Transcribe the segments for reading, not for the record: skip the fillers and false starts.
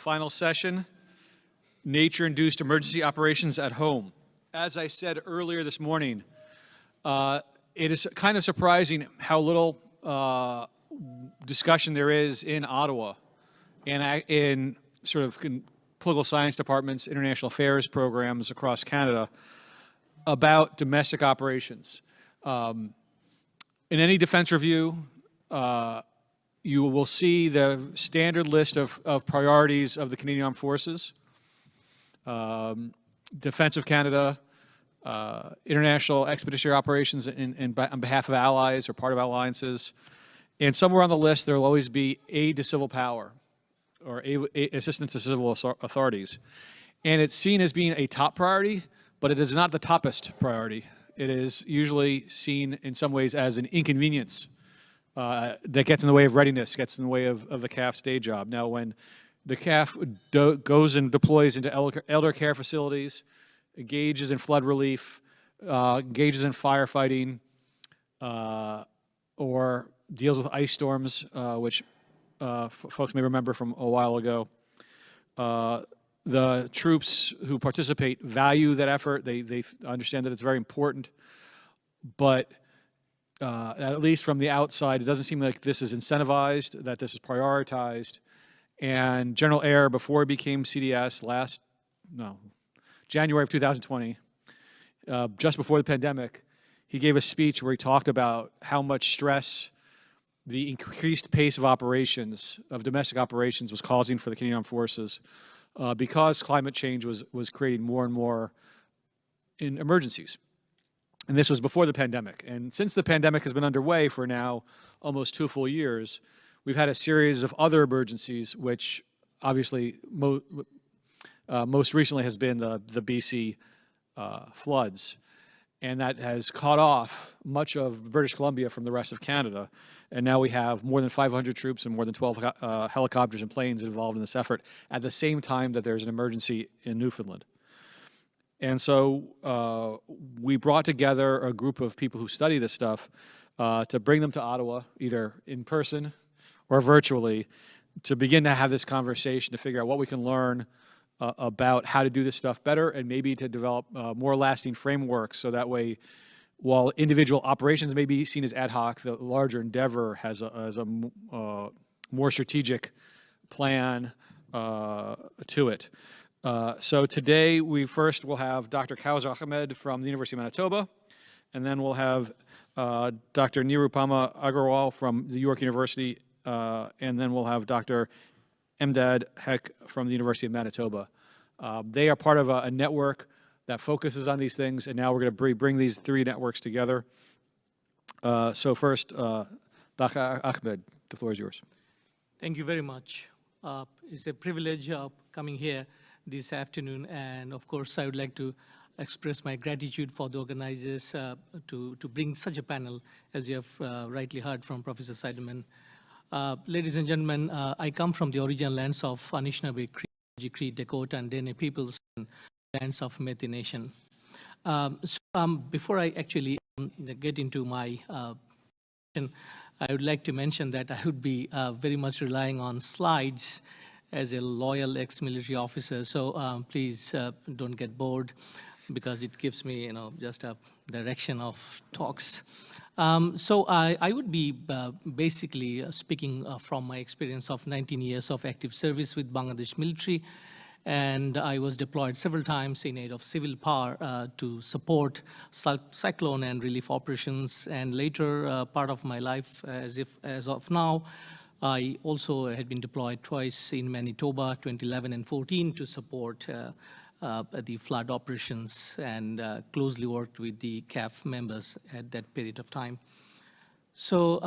final session, Nature-Induced Emergency Operations at Home. As I said earlier this morning, it is kind of surprising how little discussion there is in Ottawa and in sort of political science departments, international affairs programs across Canada about domestic operations. In any defense review, you will see the standard list of priorities of the Canadian Armed Forces, Defense of Canada, international expeditionary operations on behalf of allies or part of alliances, and somewhere on the list there will always be aid to civil power or assistance to civil authorities. And it's seen as being a top priority, but it is not the toppest priority. It is usually seen in some ways as an inconvenience that gets in the way of readiness, gets in the way of the CAF's day job. Now, when the CAF goes and deploys into elder care facilities, engages in flood relief, engages in firefighting, or deals with ice storms, which folks may remember from a while ago. The troops who participate value that effort. They understand that it's very important, but at least from the outside, it doesn't seem like this is incentivized, that this is prioritized. And General Eyre, before he became CDS January of 2020, just before the pandemic, he gave a speech where he talked about how much stress the increased pace of operations, of domestic operations, was causing for the Canadian Armed Forces because climate change was creating more and more in emergencies. And this was before the pandemic. And since the pandemic has been underway for now almost 2 full years, we've had a series of other emergencies, which obviously most recently has been the BC floods. And that has cut off much of British Columbia from the rest of Canada. And now we have more than 500 troops and more than 12 helicopters and planes involved in this effort at the same time that there's an emergency in Newfoundland. And so we brought together a group of people who study this stuff to bring them to Ottawa, either in person or virtually, to begin to have this conversation, to figure out what we can learn about how to do this stuff better, and maybe to develop more lasting frameworks so that way, while individual operations may be seen as ad hoc, the larger endeavor has a more strategic plan to it. So today we first will have Dr. Kawser Ahmed from the University of Manitoba, and then we'll have Dr. Nirupama Agrawal from the York University, and then we'll have Dr. Emdad Haque from the University of Manitoba. They are part of a network that focuses on these things, and now we're going to bring these 3 networks together. So first, Dr. Ahmed, the floor is yours. Thank you very much. It's a privilege coming here this afternoon, and of course I would like to express my gratitude for the organizers to bring such a panel, as you have rightly heard from Professor Saideman. Ladies and gentlemen, I come from the original lands of Anishinaabe, Cree, Dakota, and Dene peoples, and lands of Métis Nation. Before I actually get into my I would like to mention that I would be very much relying on slides as a loyal ex-military officer, so please don't get bored, because it gives me, just a direction of talks. So I would be basically speaking from my experience of 19 years of active service with Bangladesh military, and I was deployed several times in aid of civil power to support cyclone and relief operations, and later part of my life, as of now, I also had been deployed twice in Manitoba, 2011 and 14, to support the flood operations, and closely worked with the CAF members at that period of time. So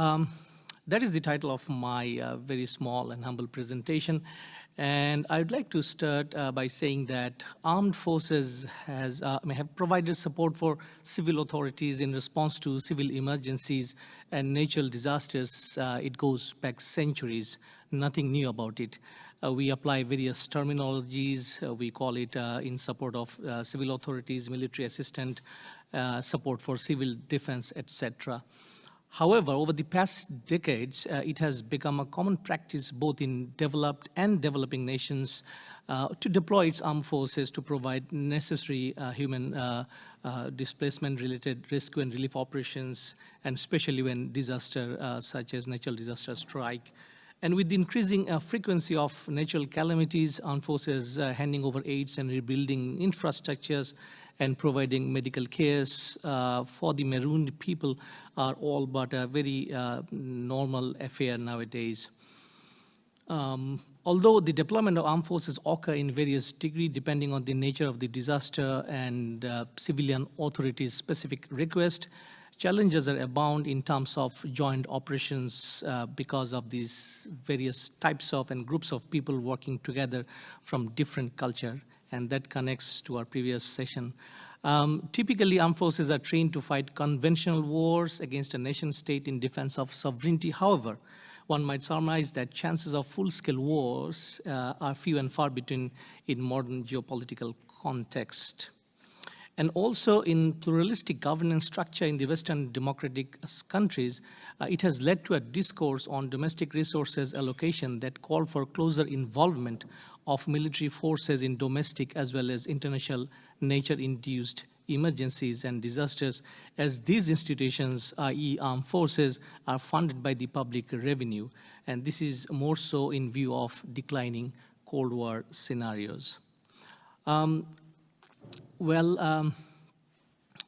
that is the title of my very small and humble presentation. And I'd like to start by saying that armed forces have provided support for civil authorities in response to civil emergencies and natural disasters. It goes back centuries, nothing new about it. We apply various terminologies. We call it in support of civil authorities, military assistant, support for civil defense, etc. However, over the past decades, it has become a common practice both in developed and developing nations to deploy its armed forces to provide necessary human displacement-related rescue and relief operations, and especially when disaster such as natural disasters strike. And with the increasing frequency of natural calamities, armed forces handing over aids and rebuilding infrastructures and providing medical cares for the marooned people are all but a very normal affair nowadays. Although the deployment of armed forces occur in various degrees depending on the nature of the disaster and civilian authorities' specific request, challenges are abound in terms of joint operations because of these various types of and groups of people working together from different culture, and that connects to our previous session. Typically, armed forces are trained to fight conventional wars against a nation state in defense of sovereignty. However, one might surmise that chances of full-scale wars are few and far between in modern geopolitical context. And also in pluralistic governance structure in the Western democratic countries, it has led to a discourse on domestic resources allocation that called for closer involvement of military forces in domestic as well as international nature-induced emergencies and disasters, as these institutions, i.e. armed forces, are funded by the public revenue. And this is more so in view of declining Cold War scenarios.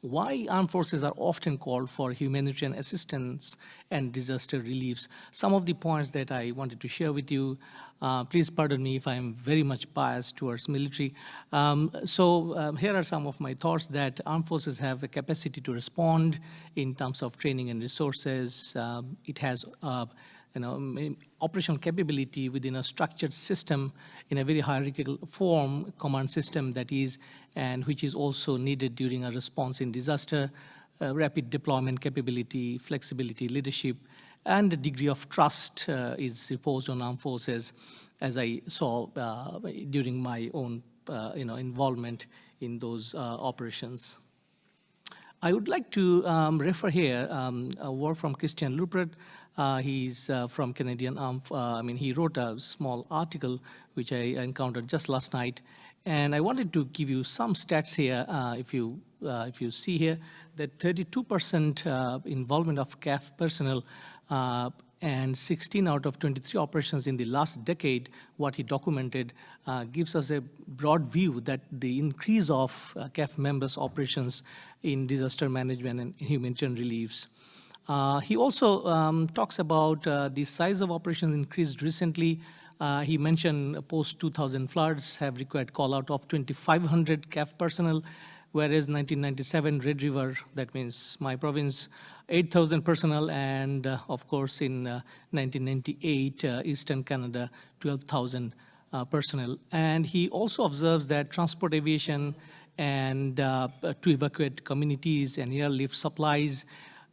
Why armed forces are often called for humanitarian assistance and disaster reliefs? Some of the points that I wanted to share with you, please pardon me if I'm very much biased towards military. Here are some of my thoughts that armed forces have a capacity to respond in terms of training and resources. It has operational capability within a structured system in a very hierarchical form, command system that is, and which is also needed during a response in disaster, rapid deployment capability, flexibility, leadership, and a degree of trust is reposed on armed forces, as I saw during my own involvement in those operations. I would like to refer here a work from Christian Lupert. He's from Canadian Armed. He wrote a small article which I encountered just last night, and I wanted to give you some stats here. If you see here, that 32% involvement of CAF personnel and 16 out of 23 operations in the last decade, what he documented, gives us a broad view that the increase of CAF members' operations in disaster management and humanitarian reliefs. He also talks about the size of operations increased recently. He mentioned post-2000 floods have required call-out of 2,500 CAF personnel, whereas 1997 Red River, that means my province, 8,000 personnel, and of course in 1998, Eastern Canada, 12,000 personnel. And he also observes that transport aviation and to evacuate communities and airlift supplies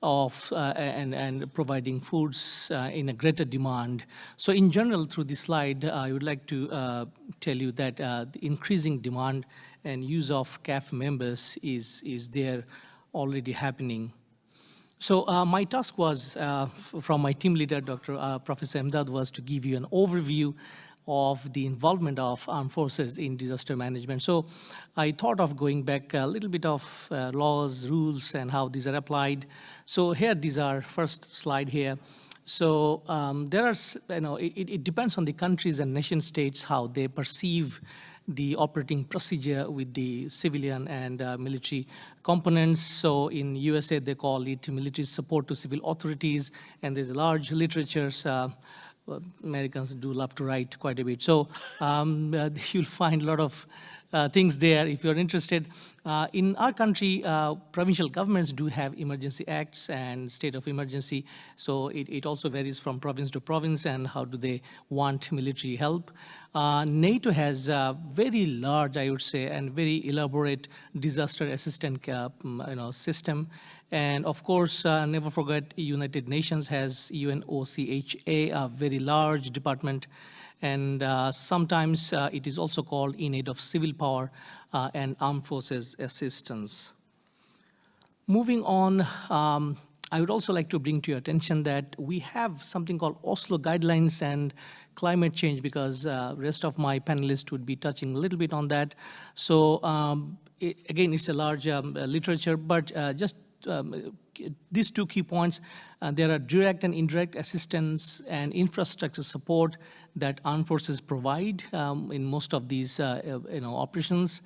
of and providing foods in a greater demand. So in general, through this slide, I would like to tell you that the increasing demand and use of CAF members is there already happening. So my task was, from my team leader, Professor Emdad, was to give you an overview of the involvement of armed forces in disaster management. So I thought of going back a little bit of laws, rules, and how these are applied. So here, these are first slide here. So there are, it depends on the countries and nation states how they perceive the operating procedure with the civilian and military components. So in USA, they call it military support to civil authorities, and there's large literatures. Americans do love to write quite a bit. So you'll find a lot of things there if you're interested. In our country, provincial governments do have emergency acts and state of emergency. So it also varies from province to province and how do they want military help. NATO has a very large, I would say, and very elaborate disaster assistance system. And of course, never forget, United Nations has UNOCHA, a very large department. And sometimes it is also called in aid of civil power and armed forces assistance. Moving on, I would also like to bring to your attention that we have something called Oslo Guidelines and climate change, because rest of my panelists would be touching a little bit on that. So again, it's a large literature, but just these two key points, there are direct and indirect assistance and infrastructure support that armed forces provide in most of these operations.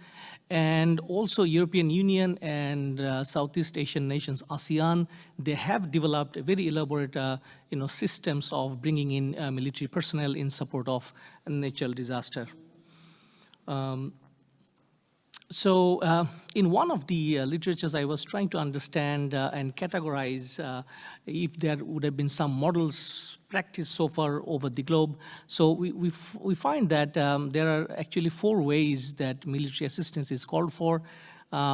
And also European Union and Southeast Asian nations, ASEAN, they have developed very elaborate systems of bringing in military personnel in support of natural disaster. So in one of the literatures, I was trying to understand and categorize if there would have been some models practiced so far over the globe. So we find that there are actually 4 ways that military assistance is called for.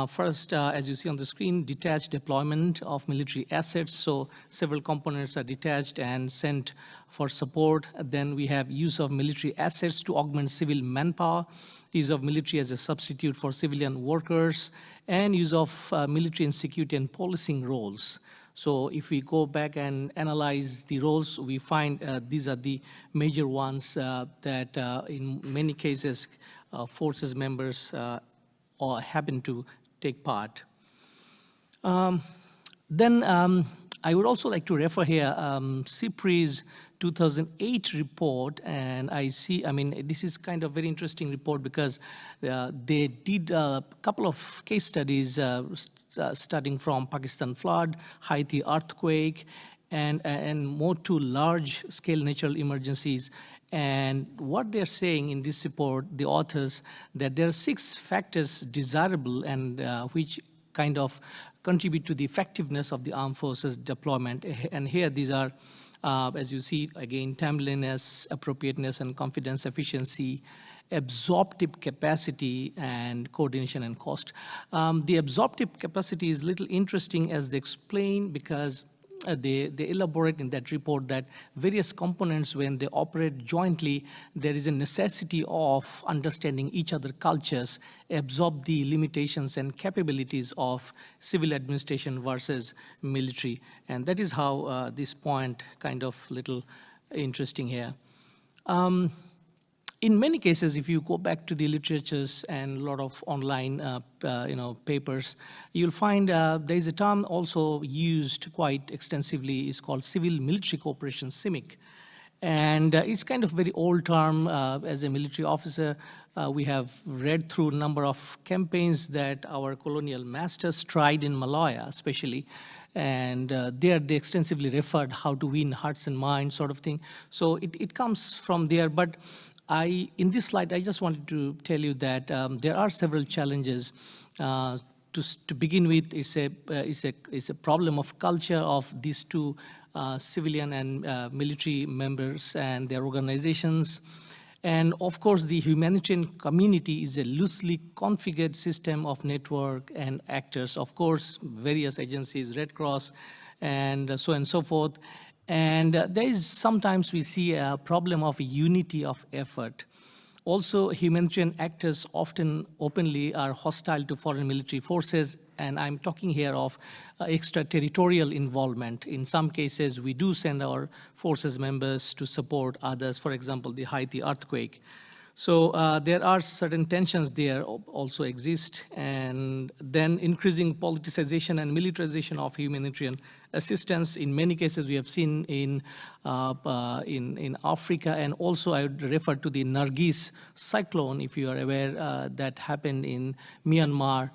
First, as you see on the screen, detached deployment of military assets. So several components are detached and sent for support. Then we have use of military assets to augment civil manpower, use of military as a substitute for civilian workers, and use of military in security and policing roles. So if we go back and analyze the roles, we find these are the major ones that in many cases forces members or happen to take part. Then I would also like to refer here CIPRI's 2008 report, and this is kind of very interesting report because they did a couple of case studies starting from Pakistan flood, Haiti earthquake, and more to large-scale natural emergencies. And what they're saying in this report, the authors, that there are 6 factors desirable and which kind of contribute to the effectiveness of the armed forces deployment. And here these are, as you see, again, timeliness, appropriateness, and confidence, efficiency, absorptive capacity, and coordination and cost. The absorptive capacity is a little interesting as they explain, because they elaborate in that report that various components, when they operate jointly, there is a necessity of understanding each other's cultures, absorb the limitations and capabilities of civil administration versus military. And that is how this point kind of little interesting here. In many cases, if you go back to the literatures and a lot of online papers, you'll find there is a term also used quite extensively. It's called civil military cooperation, CIMIC. And it's kind of very old term. As a military officer, we have read through a number of campaigns that our colonial masters tried in Malaya, especially. And there they extensively referred how to win hearts and minds, sort of thing. So it comes from there. But in this slide, I just wanted to tell you that there are several challenges. To begin with, it's a problem of culture of these two civilian and military members and their organizations. And of course, the humanitarian community is a loosely configured system of network and actors. Of course, various agencies, Red Cross, and so on and so forth. And there is sometimes we see a problem of unity of effort. Also, humanitarian actors often openly are hostile to foreign military forces, and I'm talking here of extraterritorial involvement. In some cases, we do send our forces members to support others, for example, the Haiti earthquake. So there are certain tensions there also exist, and then increasing politicization and militarization of humanitarian assistance. In many cases, we have seen in Africa, and also I would refer to the Nargis cyclone, if you are aware, that happened in Myanmar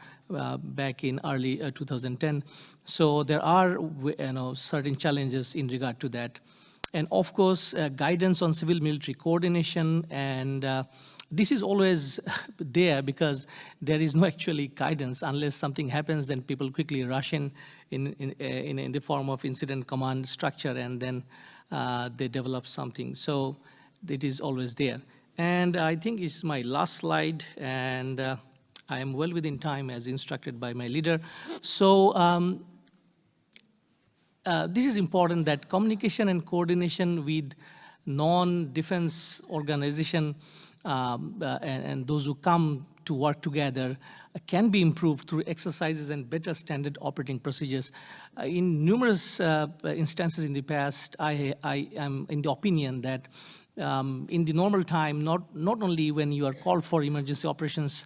back in early 2010. So there are certain challenges in regard to that. And of course, guidance on civil-military coordination, and this is always there because there is no actually guidance. Unless something happens, then people quickly rush in the form of incident command structure, and then they develop something. So it is always there. And I think it's my last slide, and I am well within time as instructed by my leader. So. This is important, that communication and coordination with non-defense organization and those who come to work together can be improved through exercises and better standard operating procedures. In numerous instances in the past, I am in the opinion that in the normal time, not only when you are called for emergency operations,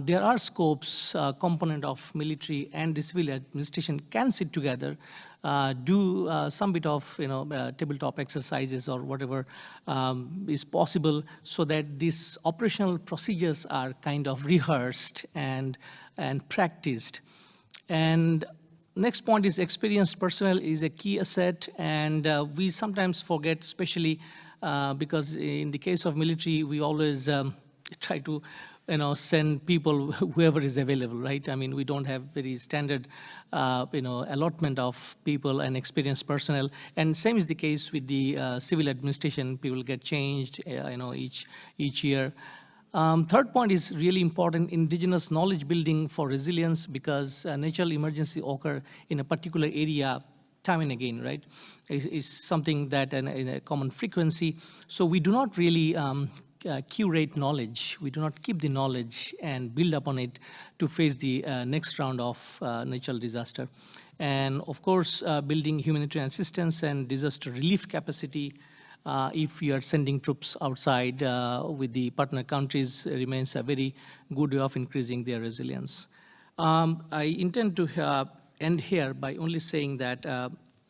there are scopes, component of military and the civil administration can sit together, do some bit of tabletop exercises or whatever is possible, so that these operational procedures are kind of rehearsed and practiced. And next point is experienced personnel is a key asset, and we sometimes forget, especially because in the case of military, we always try to send people, whoever is available, right? I mean, we don't have very standard, allotment of people and experienced personnel. And same is the case with the civil administration. People get changed, each year. Third point is really important, indigenous knowledge building for resilience, because natural emergency occur in a particular area time and again, right? Is something that in a common frequency. So we do not really curate knowledge. We do not keep the knowledge and build upon it to face the next round of natural disaster. And of course, building humanitarian assistance and disaster relief capacity, if we are sending troops outside with the partner countries, remains a very good way of increasing their resilience. I intend to end here by only saying that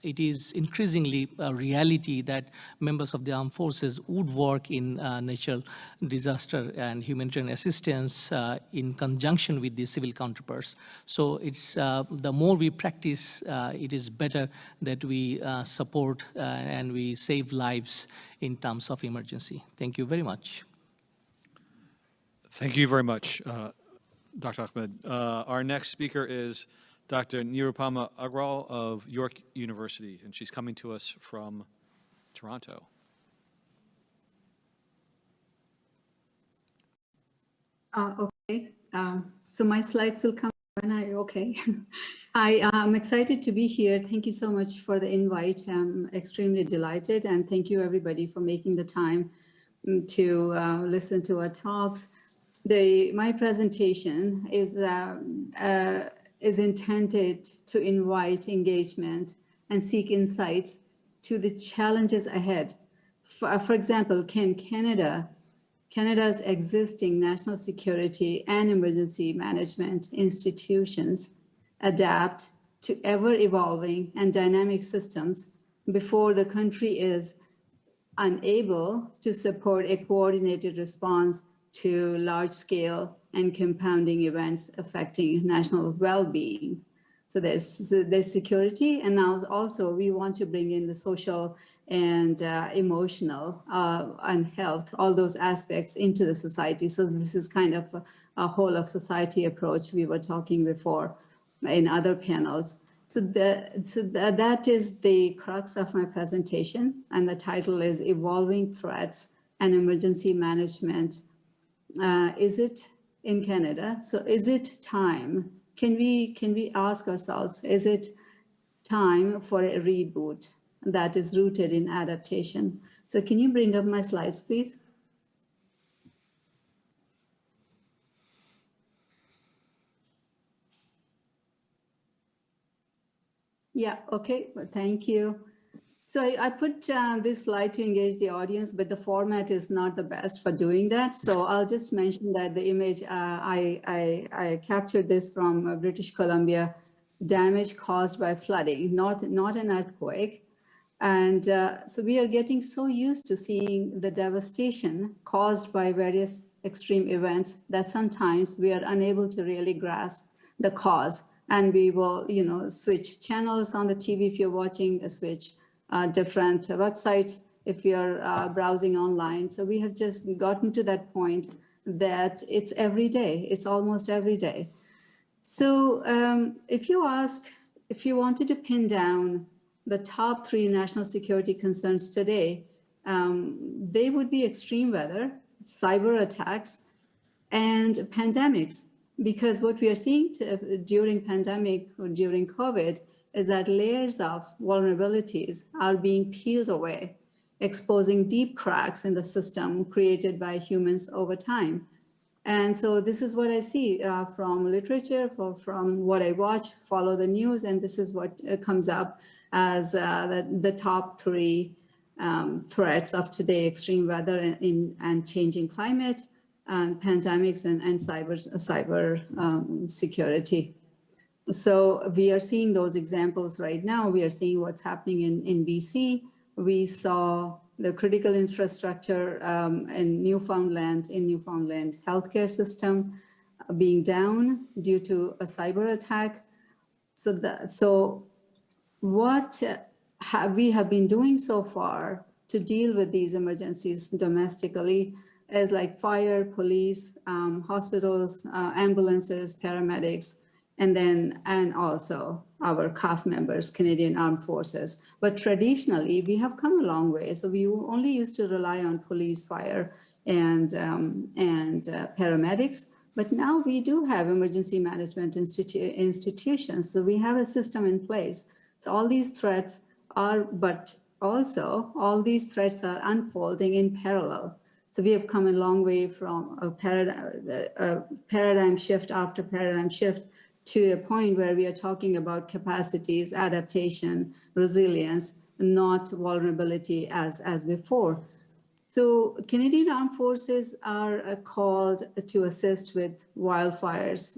it is increasingly a reality that members of the armed forces would work in natural disaster and humanitarian assistance in conjunction with the civil counterparts. So it's the more we practice, it is better that we support and we save lives in terms of emergency. Thank you very much. Thank you very much, Dr. Ahmed. Our next speaker is Dr. Nirupama Agrawal of York University, and she's coming to us from Toronto. Okay, so my slides will come when okay. I am excited to be here. Thank you so much for the invite. I'm extremely delighted, and thank you everybody for making the time to listen to our talks. My presentation is intended to invite engagement and seek insights to the challenges ahead. For example, can Canada's existing national security and emergency management institutions adapt to ever-evolving and dynamic systems before the country is unable to support a coordinated response to large-scale and compounding events affecting national well-being? So there's security, and now also we want to bring in the social and emotional and health, all those aspects into the society. So this is kind of a whole of society approach we were talking before in other panels. So that is the crux of my presentation, and the title is Evolving Threats and Emergency Management. Is it in Canada? So is it time? Can we ask ourselves, is it time for a reboot that is rooted in adaptation? So can you bring up my slides, please? Yeah, okay, well, thank you. So I put this slide to engage the audience, but the format is not the best for doing that. So I'll just mention that the image, I captured this from British Columbia, damage caused by flooding, not an earthquake. And so we are getting so used to seeing the devastation caused by various extreme events that sometimes we are unable to really grasp the cause. And we will, switch channels on the TV if you're watching, switch different websites if you're browsing online. So we have just gotten to that point that it's every day, it's almost every day. So if you wanted to pin down the top 3 national security concerns today, they would be extreme weather, cyber attacks, and pandemics. Because what we are seeing during pandemic or during COVID is that layers of vulnerabilities are being peeled away. exposing deep cracks in the system created by humans over time. And so this is what I see from literature, from what I watch, follow the news, and this is what comes up as the top three threats of today: extreme weather and changing climate, pandemics, and cyber security. So we are seeing those examples right now. We are seeing what's happening in BC. We saw the critical infrastructure in Newfoundland healthcare system being down due to a cyber attack. So what we have been doing so far to deal with these emergencies domestically is like fire, police, hospitals, ambulances, paramedics, and also our CAF members, Canadian Armed Forces. But traditionally, we have come a long way. So we only used to rely on police, fire, and paramedics. But now we do have emergency management institutions. So we have a system in place. So all these threats but also all these threats are unfolding in parallel. So we have come a long way from a paradigm shift after paradigm shift to a point where we are talking about capacities, adaptation, resilience, not vulnerability as before. So Canadian Armed Forces are called to assist with wildfires,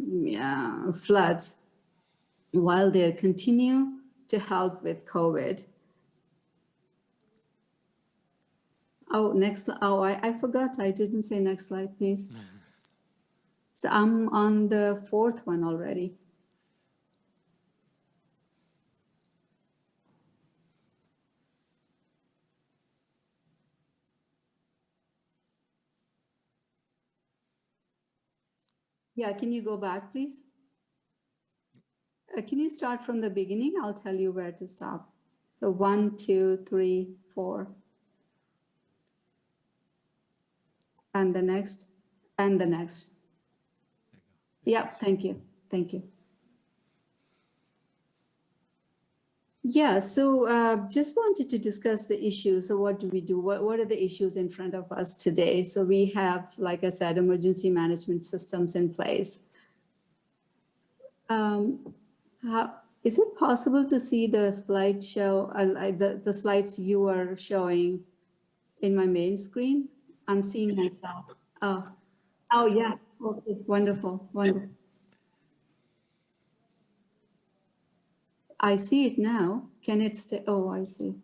floods, while they continue to help with COVID. Oh, I forgot, I didn't say next slide, please. So I'm on the fourth one already. Yeah, can you go back, please? Can you start from the beginning? I'll tell you where to stop. So 1, 2, 3, 4. And the next, and the next. Yeah, thank you. Thank you. Yeah, so just wanted to discuss the issues. So what do we do? What are the issues in front of us today? So we have, like I said, emergency management systems in place. Is it possible to see the slideshow, the slides you are showing in my main screen? I'm seeing myself. Oh yeah, okay, wonderful, wonderful. I see it now. Can it stay? Oh, I see.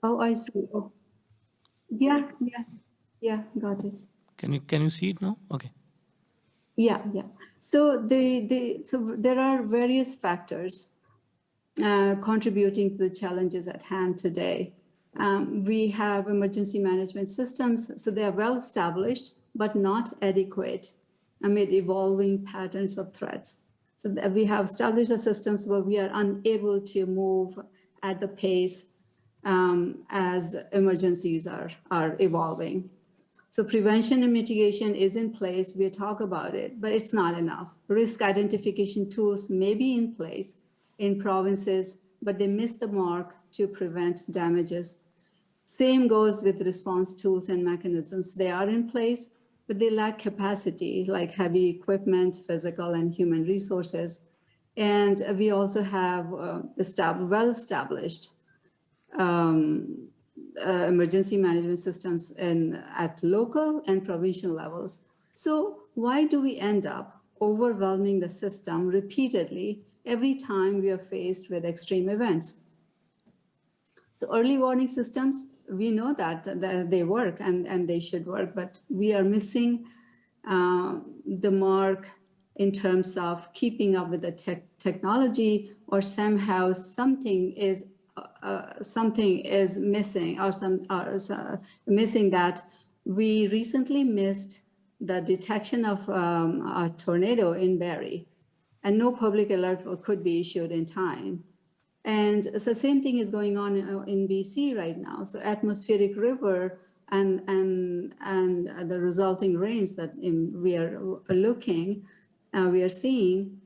Oh, I see. Oh. Yeah, got it. Can you see it now? Okay. Yeah. So so there are various factors contributing to the challenges at hand today. We have emergency management systems, so they are well established, but not adequate amid evolving patterns of threats. So we have established the systems where we are unable to move at the pace as emergencies are evolving. So prevention and mitigation is in place, we talk about it, but it's not enough. Risk identification tools may be in place in provinces, but they miss the mark to prevent damages. Same goes with response tools and mechanisms. They are in place, but they lack capacity, like heavy equipment, physical and human resources. And we also have well-established emergency management systems at local and provincial levels. So why do we end up overwhelming the system repeatedly every time we are faced with extreme events? So early warning systems, we know that they work and they should work, but we are missing the mark in terms of keeping up with the technology, or somehow something is missing, or missing that. We recently missed the detection of a tornado in Barrie, and no public alert could be issued in time. And so same thing is going on in BC right now. So atmospheric river and the resulting rains that we are seeing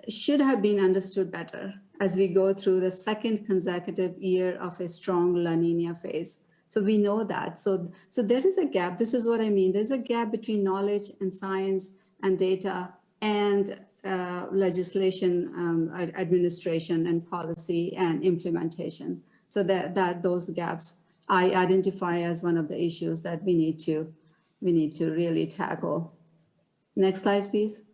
should have been understood better. as we go through the second consecutive year of a strong La Nina phase. So we know that. So there is a gap. This is what I mean. There's a gap between knowledge and science and data and legislation, administration and policy and implementation. So that those gaps I identify as one of the issues that we need to really tackle. Next slide, please.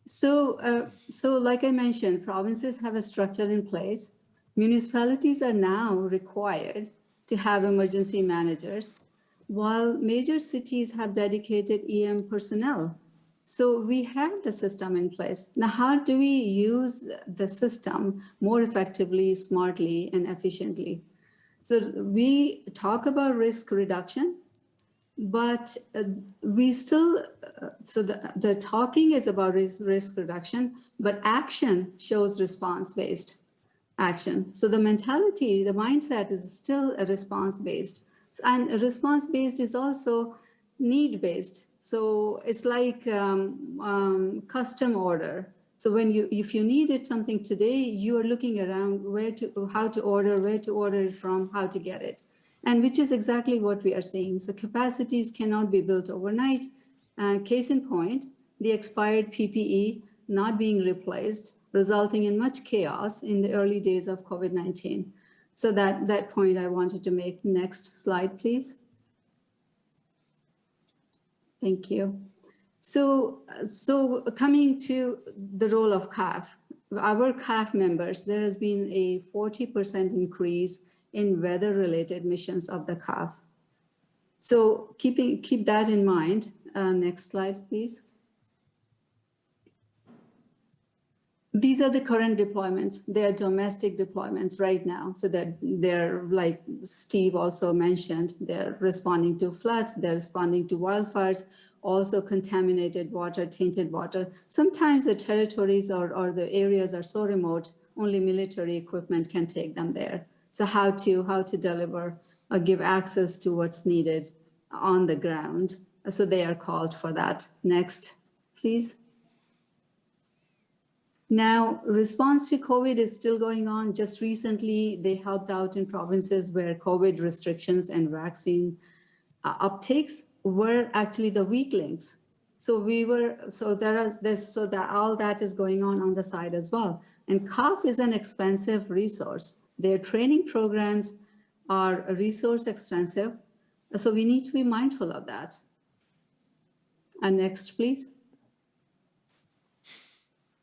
So like I mentioned, provinces have a structure in place. Municipalities are now required to have emergency managers, while major cities have dedicated EM personnel. So we have the system in place. Now, how do we use the system more effectively, smartly, and efficiently? So we talk about risk reduction, but we still, so the talking is about risk reduction, but action shows response-based action. So the mentality, the mindset is still a response-based, and a response-based is also need-based. So it's like custom order. So when if you needed something today, you are looking around how to order, where to order it from, how to get it. And which is exactly what we are seeing. So capacities cannot be built overnight. Case in point, the expired PPE not being replaced, resulting in much chaos in the early days of COVID-19. So that point I wanted to make. Next slide, please. Thank you. So coming to the role of CAF, our CAF members, there has been a 40% increase in weather-related missions of the CAF. So keep that in mind. Next slide, please. These are the current deployments. They are domestic deployments right now. So that they're, like Steve also mentioned, they're responding to floods, they're responding to wildfires, also contaminated water, tainted water. Sometimes the territories or the areas are so remote, only military equipment can take them there. So how to deliver or give access to what's needed on the ground. So they are called for that. Next, please. Now, response to COVID is still going on. Just recently, they helped out in provinces where COVID restrictions and vaccine uptakes were actually the weak links. So all that is going on the side as well. And CAF is an expensive resource. Their training programs are resource extensive. So we need to be mindful of that. And next, please.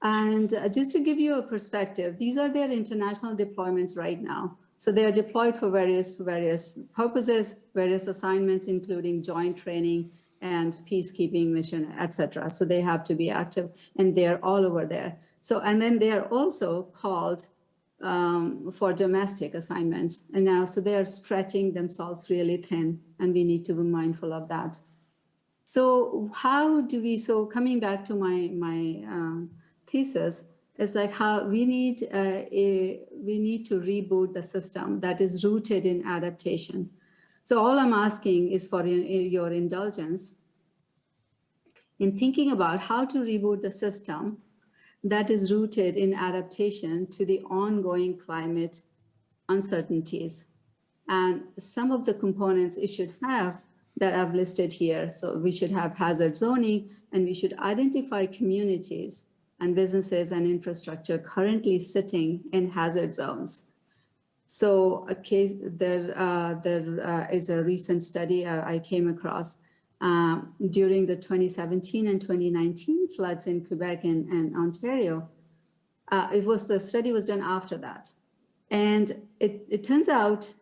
And just to give you a perspective, these are their international deployments right now. So they are deployed for various purposes, various assignments, including joint training and peacekeeping mission, etc. So they have to be active, and they're all over there. So, and then they are also called for domestic assignments. And now, so they are stretching themselves really thin, and we need to be mindful of that. So how do we, so coming back to my thesis, is like how we need to reboot the system that is rooted in adaptation. So all I'm asking is for your indulgence in thinking about how to reboot the system that is rooted in adaptation to the ongoing climate uncertainties. And some of the components it should have that I've listed here. So we should have hazard zoning, and we should identify communities and businesses and infrastructure currently sitting in hazard zones. So there is a recent study I came across during the 2017 and 2019 floods in Quebec and Ontario. The study was done after that. And it turns out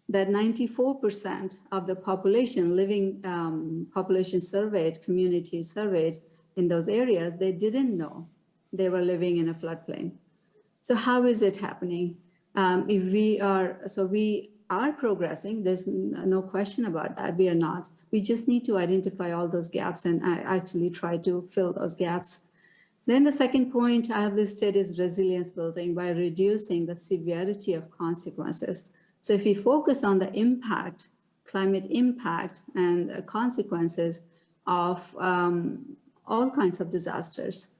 that 94% of the population population surveyed, community surveyed in those areas, they didn't know they were living in a floodplain. So how is it happening? We are progressing. There's no question about that. We are not. We just need to identify all those gaps and actually try to fill those gaps. Then the second point I have listed is resilience building by reducing the severity of consequences. So if we focus on the impact, climate impact and consequences of all kinds of disasters,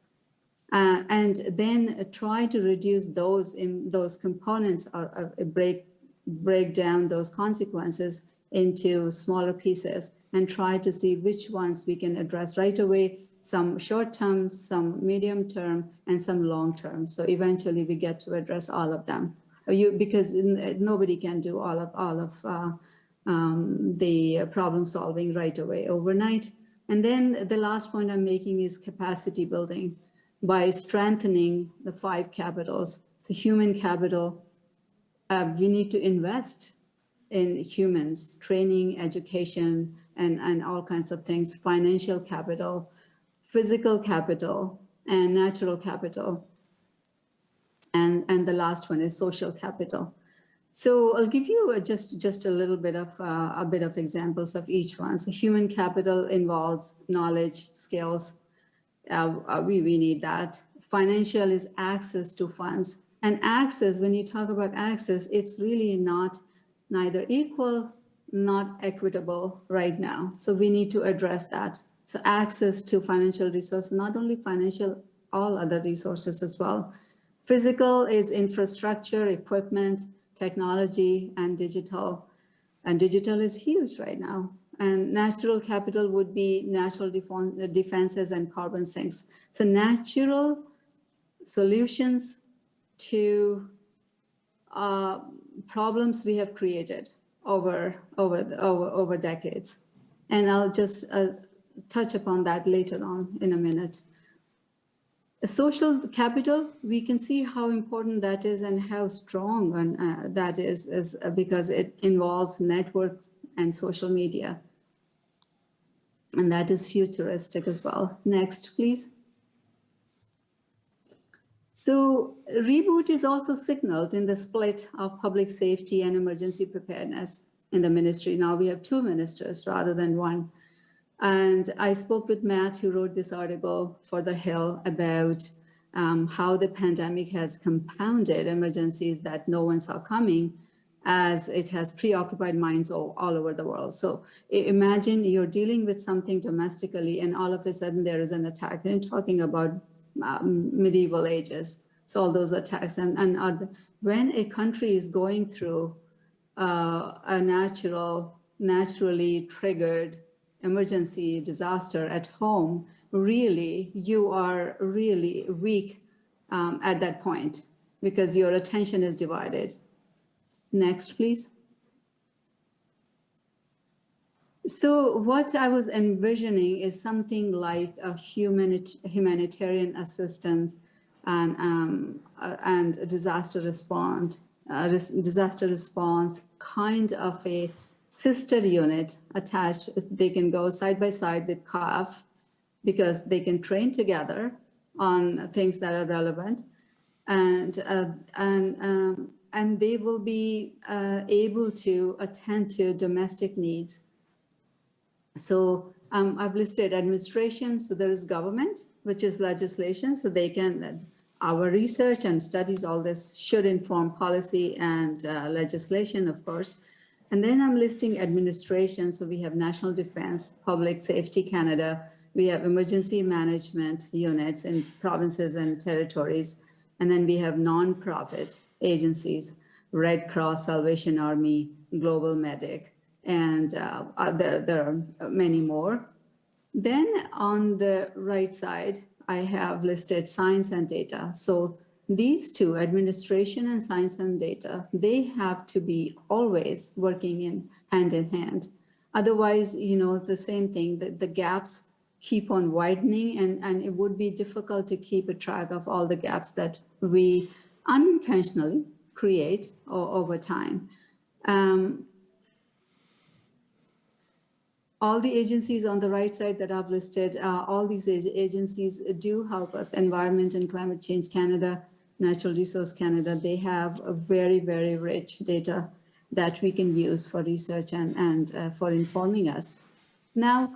and then try to reduce those components or break down those consequences into smaller pieces and try to see which ones we can address right away, some short term, some medium term, and some long term. So eventually we get to address all of them. Because nobody can do all of the problem solving right away overnight. And then the last point I'm making is capacity building by strengthening the 5 capitals. So human capital, we need to invest in humans, training, education, and all kinds of things, financial capital, physical capital, and natural capital. And the last one is social capital. So I'll give you just a little bit of examples of each one. So human capital involves knowledge, skills. We need that. Financial is access to funds. And access, when you talk about access, it's really neither equal, not equitable right now. So we need to address that. So access to financial resources, not only financial, all other resources as well. Physical is infrastructure, equipment, technology, and digital. And digital is huge right now. And natural capital would be natural defenses and carbon sinks. So natural solutions to problems we have created over decades. And I'll just touch upon that later on in a minute. Social capital, we can see how important that is and how strong that is because it involves network and social media. And that is futuristic as well. Next, please. So reboot is also signaled in the split of public safety and emergency preparedness in the ministry. Now we have 2 ministers rather than 1. And I spoke with Matt, who wrote this article for The Hill about how the pandemic has compounded emergencies that no one saw coming, as it has preoccupied minds all over the world. So imagine you're dealing with something domestically and all of a sudden there is an attack. I'm talking about medieval ages. So all those attacks and when a country is going through a naturally triggered emergency disaster at home, really, you are really weak at that point because your attention is divided. Next, please. So what I was envisioning is something like a humanitarian assistance and disaster response kind of a sister unit attached. They can go side by side with CAF because they can train together on things that are relevant, and they will be able to attend to domestic needs. So I've listed administration. So there is government, which is legislation. So they can, our research and studies, all this should inform policy and legislation, of course. And then I'm listing administration. So we have National Defense, Public Safety Canada. We have emergency management units in provinces and territories. And then we have nonprofit agencies, Red Cross, Salvation Army, Global Medic, and there are many more. Then on the right side, I have listed science and data. So these two, administration and science and data, they have to be always working in hand. Otherwise, it's the same thing, the gaps keep on widening and it would be difficult to keep a track of all the gaps that we unintentionally create over time. All the agencies on the right side that I've listed, all these agencies do help us. Environment and Climate Change Canada, Natural Resource Canada, they have a very, very rich data that we can use for research and for informing us. Now,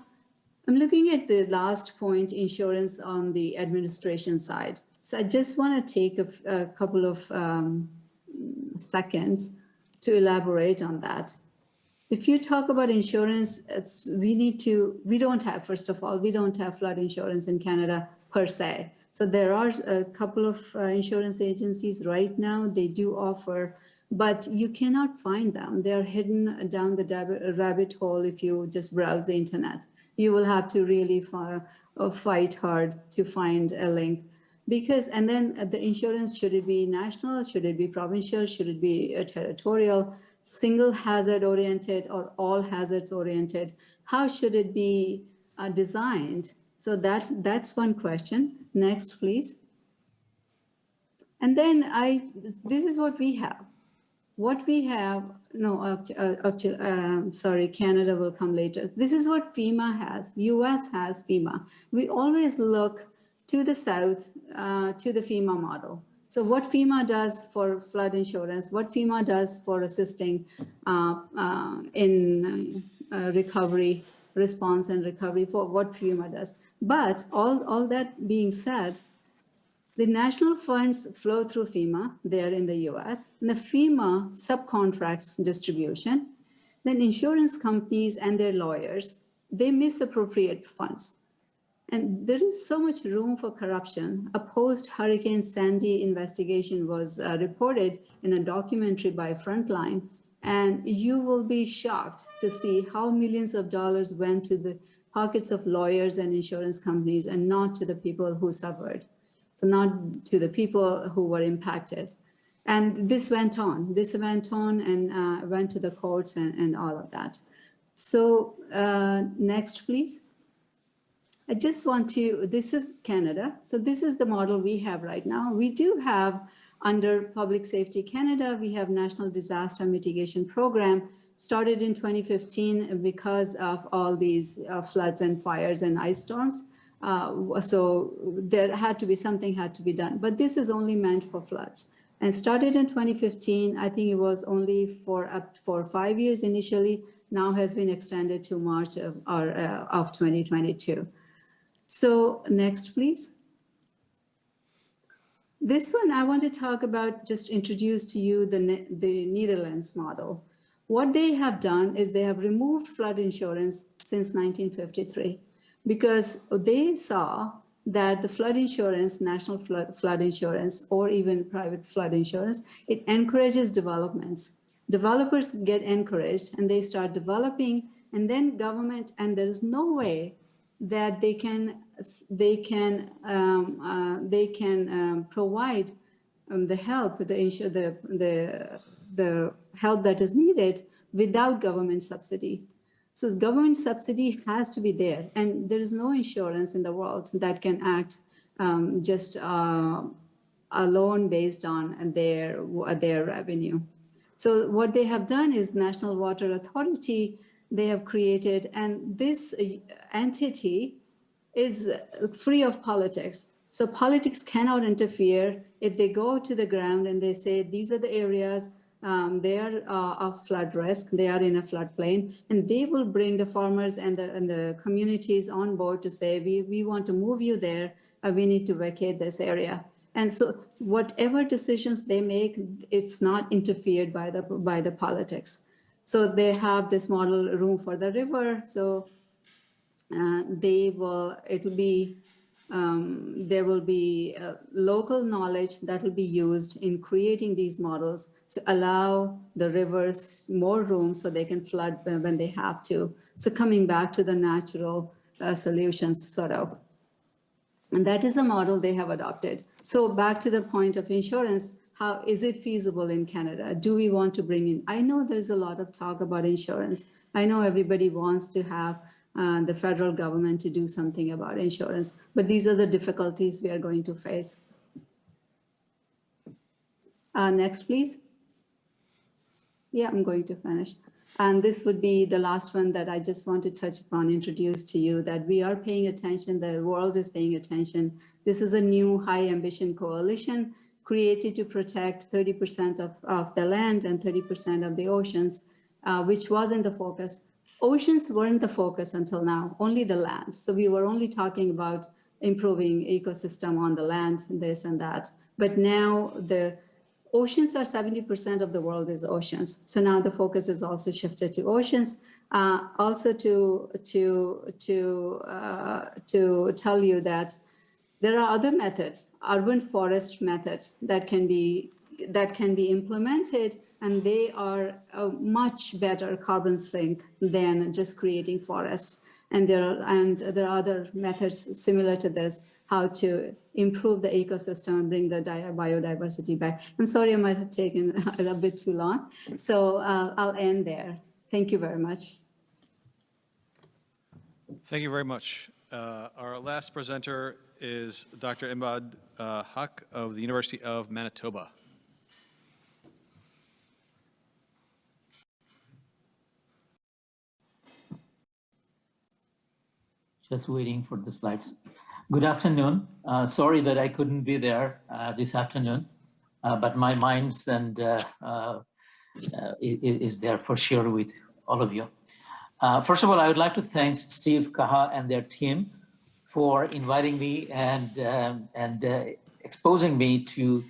I'm looking at the last point, insurance on the administration side. So I just want to take a couple of seconds to elaborate on that. If you talk about insurance, we don't have, first of all, we don't have flood insurance in Canada. per se. So there are a couple of insurance agencies right now, they do offer, but you cannot find them. They're hidden down the rabbit hole if you just browse the internet. You will have to really fight hard to find a link. Because, and then the insurance, should it be national, should it be provincial, should it be territorial, single hazard oriented or all hazards oriented? How should it be designed? So that's one question. Next, please. And then this is what we have. What we have, no, sorry, Canada will come later. This is what FEMA has, US has FEMA. We always look to the south, to the FEMA model. So what FEMA does for flood insurance, what FEMA does for assisting in recovery, response and recovery, for what FEMA does. But all that being said, the national funds flow through FEMA there in the US, and the FEMA subcontracts distribution. Then insurance companies and their lawyers, they misappropriate funds. And there is so much room for corruption. A post-Hurricane Sandy investigation was reported in a documentary by Frontline, and you will be shocked to see how millions of dollars went to the pockets of lawyers and insurance companies and not to the people who suffered. So not to the people who were impacted. And this went on and went to the courts and all of that. So next, please. I just want to, this is Canada. So this is the model we have right now. We do have under Public Safety Canada, we have National Disaster Mitigation Program, started in 2015 because of all these floods and fires and ice storms. So there had to be, something had to be done, but this is only meant for floods. And started in 2015, I think it was only for 5 years initially, now has been extended to March of 2022. So next, please. This one I want to talk about, just introduce to you the Netherlands model. What they have done is they have removed flood insurance since 1953 because they saw that the flood insurance, national flood insurance, or even private flood insurance, it encourages developments. Developers get encouraged and they start developing, and then government, and there is no way that they can provide the help, the help that is needed without government subsidy. So government subsidy has to be there, and there is no insurance in the world that can act just alone based on their revenue. So what they have done is National Water Authority, they have created, and this entity is free of politics. So politics cannot interfere. If they go to the ground and they say, these are the areas, they are of flood risk, they are in a floodplain, and they will bring the farmers and the communities on board to say, we want to move you there, we need to vacate this area. And so whatever decisions they make, it's not interfered by the politics. So they have this model, room for the river. So there will be local knowledge that will be used in creating these models to allow the rivers more room so they can flood when they have to. So coming back to the natural solutions, sort of. And that is a model they have adopted. So back to the point of insurance, how is it feasible in Canada? Do we want to bring in? I know there's a lot of talk about insurance. I know everybody wants to have the federal government to do something about insurance, but these are the difficulties we are going to face. Next, please. Yeah, I'm going to finish. And this would be the last one that I just want to touch upon, introduce to you, that we are paying attention, the world is paying attention. This is a new high ambition coalition created to protect 30% of the land and 30% of the oceans, which was in the focus. Oceans weren't the focus until now, only the land. So we were only talking about improving ecosystem on the land, this and that. But now the oceans are 70% of the world is oceans. So now the focus is also shifted to oceans. Also to tell you that There are other methods, urban forest methods that can be implemented, and they are a much better carbon sink than just creating forests. And there are other methods similar to this, how to improve the ecosystem and bring the biodiversity back. I'm sorry, I might have taken a bit too long. So I'll end there. Thank you very much. Thank you very much. Our last presenter is Dr. Emdad Haque of the University of Manitoba. Just waiting for the slides. Good afternoon. Sorry that I couldn't be there this afternoon, but my minds and is there for sure with all of you. First of all, I would like to thank Steve, Kaha, and their team for inviting me and exposing me to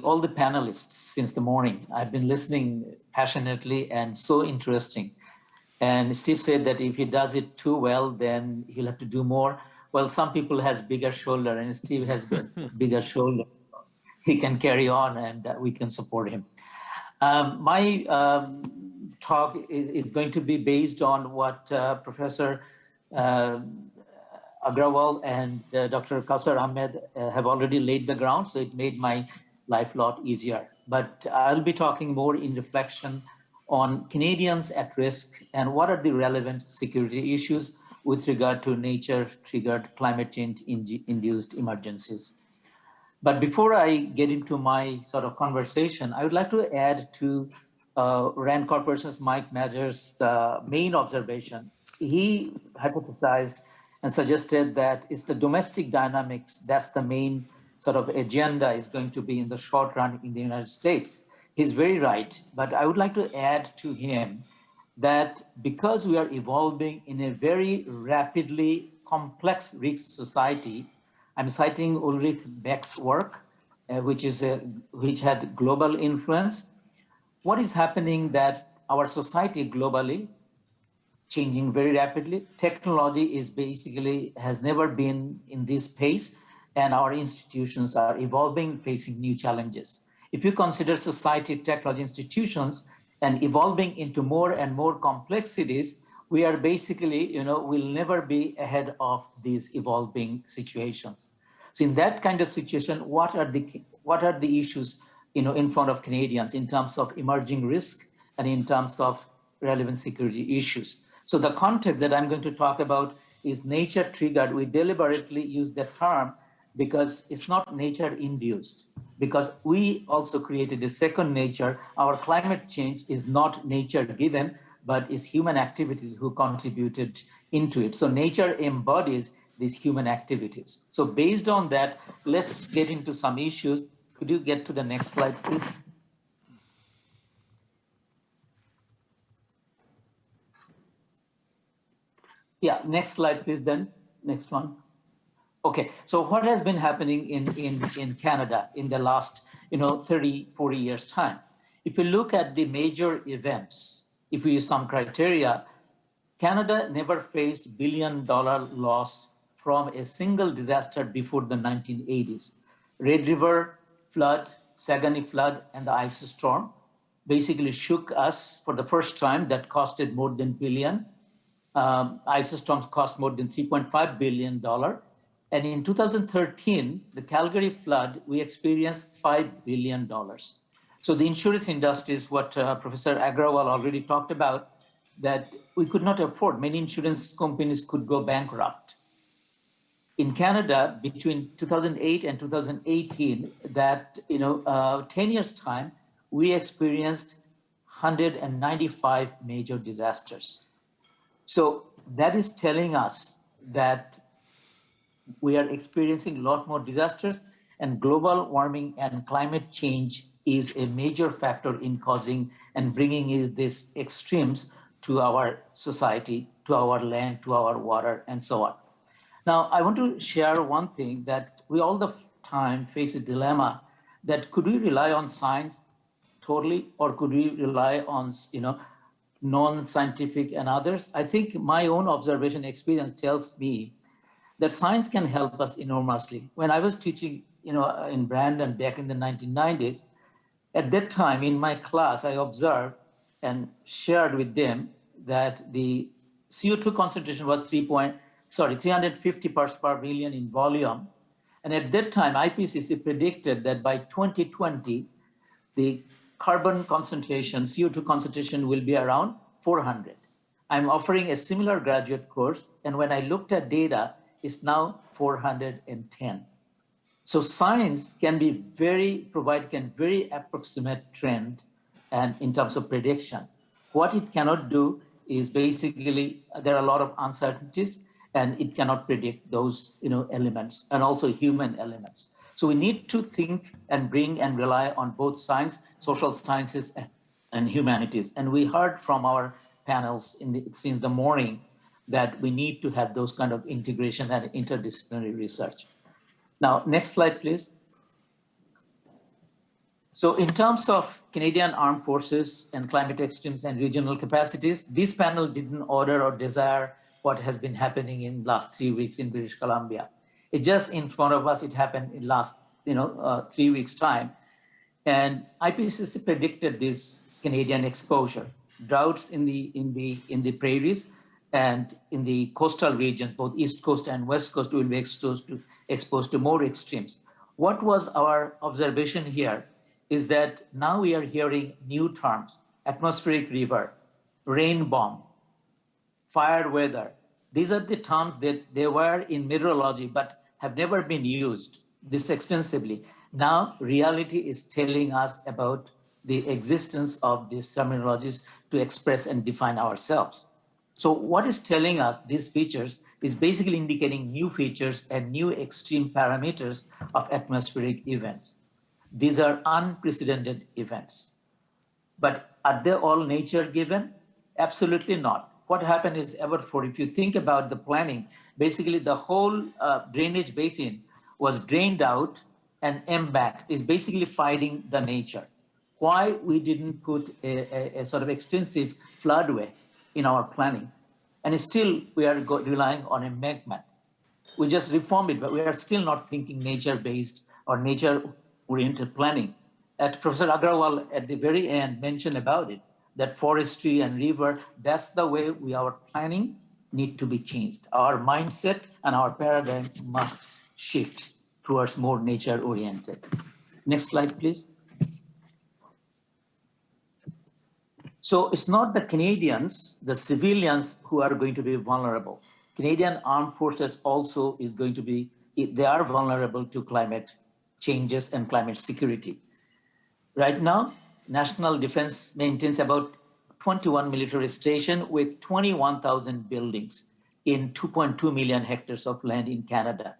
all the panelists since the morning. I've been listening passionately and so interesting. And Steve said that if he does it too well, then he'll have to do more. Well, some people has bigger shoulder, and Steve has bigger shoulder. He can carry on, and we can support him. My talk is going to be based on what Professor Agrawal and Dr. Kawser Ahmed have already laid the ground, so it made my life a lot easier. But I'll be talking more in reflection on Canadians at risk and what are the relevant security issues with regard to nature-triggered climate change-induced emergencies. But before I get into my sort of conversation, I would like to add to Rand Corporation's Mike Major's main observation. He hypothesized and suggested that it's the domestic dynamics that's the main sort of agenda is going to be in the short run in the United States. He's very right, but I would like to add to him that because we are evolving in a very rapidly complex risk society, I'm citing Ulrich Beck's work, which had global influence. What is happening that our society globally changing very rapidly. Technology is basically has never been in this pace, and our institutions are evolving, facing new challenges. If you consider society, technology, institutions, and evolving into more and more complexities, we are basically, will never be ahead of these evolving situations. So in that kind of situation, what are the issues, in front of Canadians in terms of emerging risk and in terms of relevant security issues? So the context that I'm going to talk about is nature triggered. We deliberately use that term because it's not nature induced, because we also created a second nature. Our climate change is not nature given, but is human activities who contributed into it. So nature embodies these human activities. So based on that, let's get into some issues. Could you get to the next slide, please? Yeah, next slide, please, then. Next one. Okay, so what has been happening in Canada in the last 30, 40 years' time? If you look at the major events, if we use some criteria, Canada never faced billion-dollar loss from a single disaster before the 1980s. Red River flood, Saguenay flood, and the ice storm basically shook us for the first time. That costed more than billion. Ice storms cost more than $3.5 billion. And in 2013, the Calgary flood, we experienced $5 billion. So the insurance industry is what Professor Agrawal already talked about, that we could not afford. Many insurance companies could go bankrupt. In Canada, between 2008 and 2018, that 10 years time, we experienced 195 major disasters. So that is telling us that we are experiencing a lot more disasters, and global warming and climate change is a major factor in causing and bringing these extremes to our society, to our land, to our water, and so on. Now, I want to share one thing that we all the time face a dilemma that could we rely on science totally, or could we rely on, non-scientific and others? I think my own observation experience tells me that science can help us enormously. When I was teaching, in Brandon back in the 1990s, at that time in my class, I observed and shared with them that the CO2 concentration was 350 parts per million in volume. And at that time, IPCC predicted that by 2020, the carbon concentration, CO2 concentration will be around 400. I'm offering a similar graduate course, and when I looked at data, it's now 410. So science can provide very approximate trend and in terms of prediction. What it cannot do is basically, there are a lot of uncertainties and it cannot predict those elements and also human elements. So we need to think and bring and rely on both science, social sciences and humanities. And we heard from our panels since the morning that we need to have those kind of integration and interdisciplinary research. Now, next slide, please. So in terms of Canadian Armed Forces and climate extremes and regional capacities, this panel didn't order or desire what has been happening in last 3 weeks in British Columbia. It just in front of us, it happened in last 3 weeks time. And IPCC predicted this Canadian exposure, droughts in the prairies and in the coastal regions, both East Coast and West Coast will be exposed to more extremes. What was our observation here is that now we are hearing new terms: atmospheric river, rain bomb, fire weather. These are the terms that they were in meteorology, but have never been used this extensively. Now reality is telling us about the existence of these terminologies to express and define ourselves. So what is telling us these features is basically indicating new features and new extreme parameters of atmospheric events. These are unprecedented events. But are they all nature given? Absolutely not. What happened is, if you think about the planning, basically the whole drainage basin was drained out, and Emdad is basically fighting the nature. Why we didn't put a sort of extensive floodway in our planning? And still we are relying on embankment. We just reformed it, but we are still not thinking nature-based or nature-oriented planning. Professor Agrawal at the very end mentioned about it, that forestry and river, that's the way our planning need to be changed. Our mindset and our paradigm must shift towards more nature-oriented. Next slide, please. So it's not the Canadians, the civilians who are going to be vulnerable. Canadian Armed Forces also is going to be, they are vulnerable to climate changes and climate security. Right now, National Defense maintains about 21 military stations with 21,000 buildings in 2.2 million hectares of land in Canada.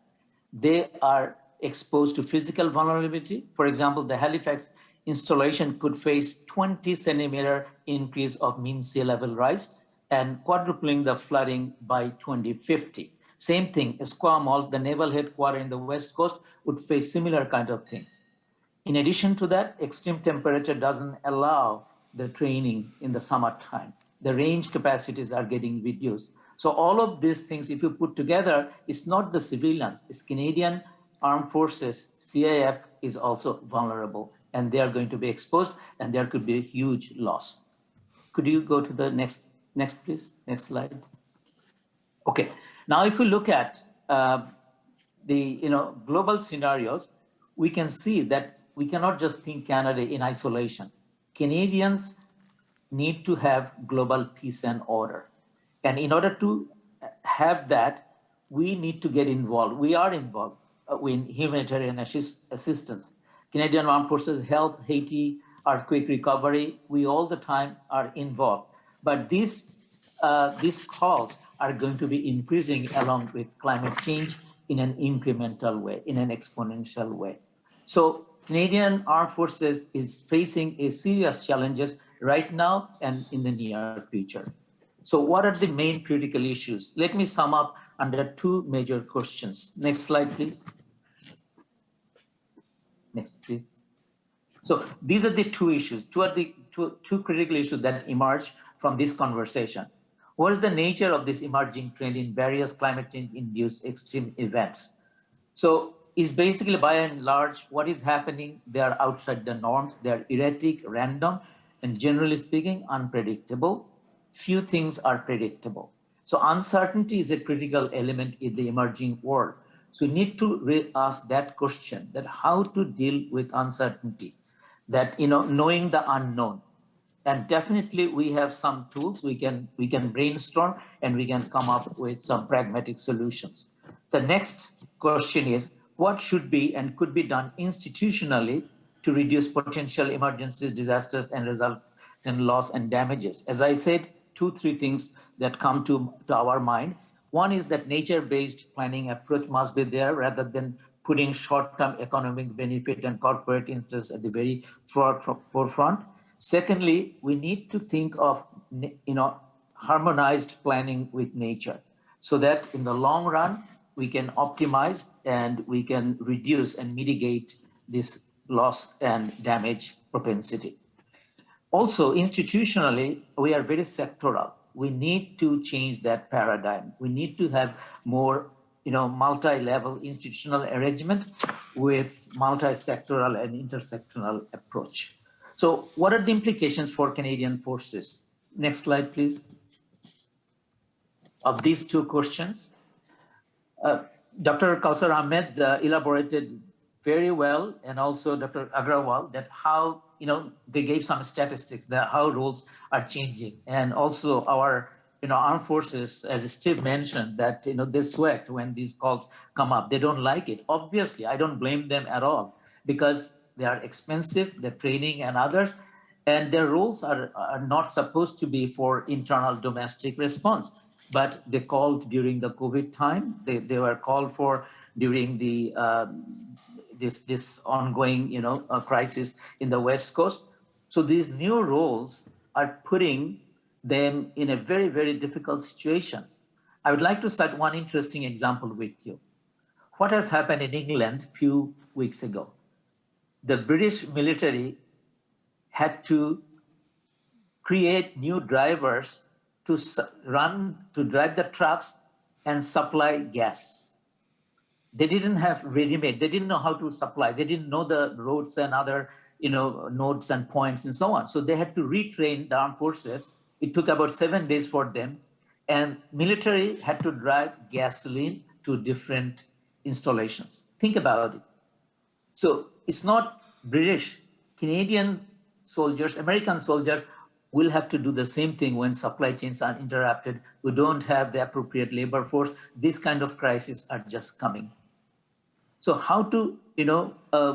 They are exposed to physical vulnerability. For example, the Halifax installation could face 20 centimeter increase of mean sea level rise and quadrupling the flooding by 2050. Same thing, Esquimalt, the naval headquarters in the West Coast, would face similar kind of things. In addition to that, extreme temperature doesn't allow the training in the summertime. The range capacities are getting reduced. So all of these things, if you put together, it's not the civilians, it's Canadian Armed Forces, CAF is also vulnerable, and they are going to be exposed, and there could be a huge loss. Could you go to the next please, next slide? Okay, now if we look at the global scenarios, we can see that we cannot just think Canada in isolation. Canadians need to have global peace and order. And in order to have that, we need to get involved. We are involved in humanitarian assistance. Canadian Armed Forces, health, Haiti, earthquake recovery, we all the time are involved. But these calls are going to be increasing along with climate change in an incremental way, in an exponential way. So Canadian Armed Forces is facing a serious challenges right now and in the near future. So what are the main critical issues? Let me sum up under two major questions. Next slide, please. Next, please. So these are the two issues, two critical issues that emerge from this conversation. What is the nature of this emerging trend in various climate change-induced extreme events? So it's basically, by and large, what is happening, they are outside the norms, they are erratic, random, and generally speaking, unpredictable. Few things are predictable. So uncertainty is a critical element in the emerging world. So we need to ask that question, that how to deal with uncertainty, that, knowing the unknown. And definitely we have some tools we can brainstorm and we can come up with some pragmatic solutions. The next question is, what should be and could be done institutionally to reduce potential emergencies, disasters, and result in loss and damages? As I said, 2-3 things that come to our mind. One is that nature-based planning approach must be there rather than putting short-term economic benefit and corporate interests at the very forefront. Secondly, we need to think of harmonized planning with nature so that in the long run, we can optimize and we can reduce and mitigate this loss and damage propensity. Also, institutionally, we are very sectoral. We need to change that paradigm. We need to have more multi-level institutional arrangement with multi-sectoral and intersectoral approach. So what are the implications for Canadian forces? Next slide, please. Of these 2 questions, Dr. Kawser Ahmed elaborated very well, and also Dr. Agrawal, that how, they gave some statistics that how roles are changing. And also our, armed forces, as Steve mentioned, that, they sweat when these calls come up. They don't like it. Obviously, I don't blame them at all, because they are expensive, their training and others, and their roles are not supposed to be for internal domestic response, but they called during the COVID time. They were called for during the this ongoing crisis in the West Coast. So these new roles are putting them in a very, very difficult situation. I would like to cite one interesting example with you. What has happened in England a few weeks ago? The British military had to create new drivers to drive the trucks and supply gas. They didn't have ready-made. They didn't know how to supply. They didn't know the roads and other, nodes and points and so on. So they had to retrain the armed forces. It took about 7 days for them. And military had to drive gasoline to different installations. Think about it. So it's not British, Canadian soldiers, American soldiers will have to do the same thing when supply chains are interrupted. We don't have the appropriate labor force. These kind of crises are just coming. So how to,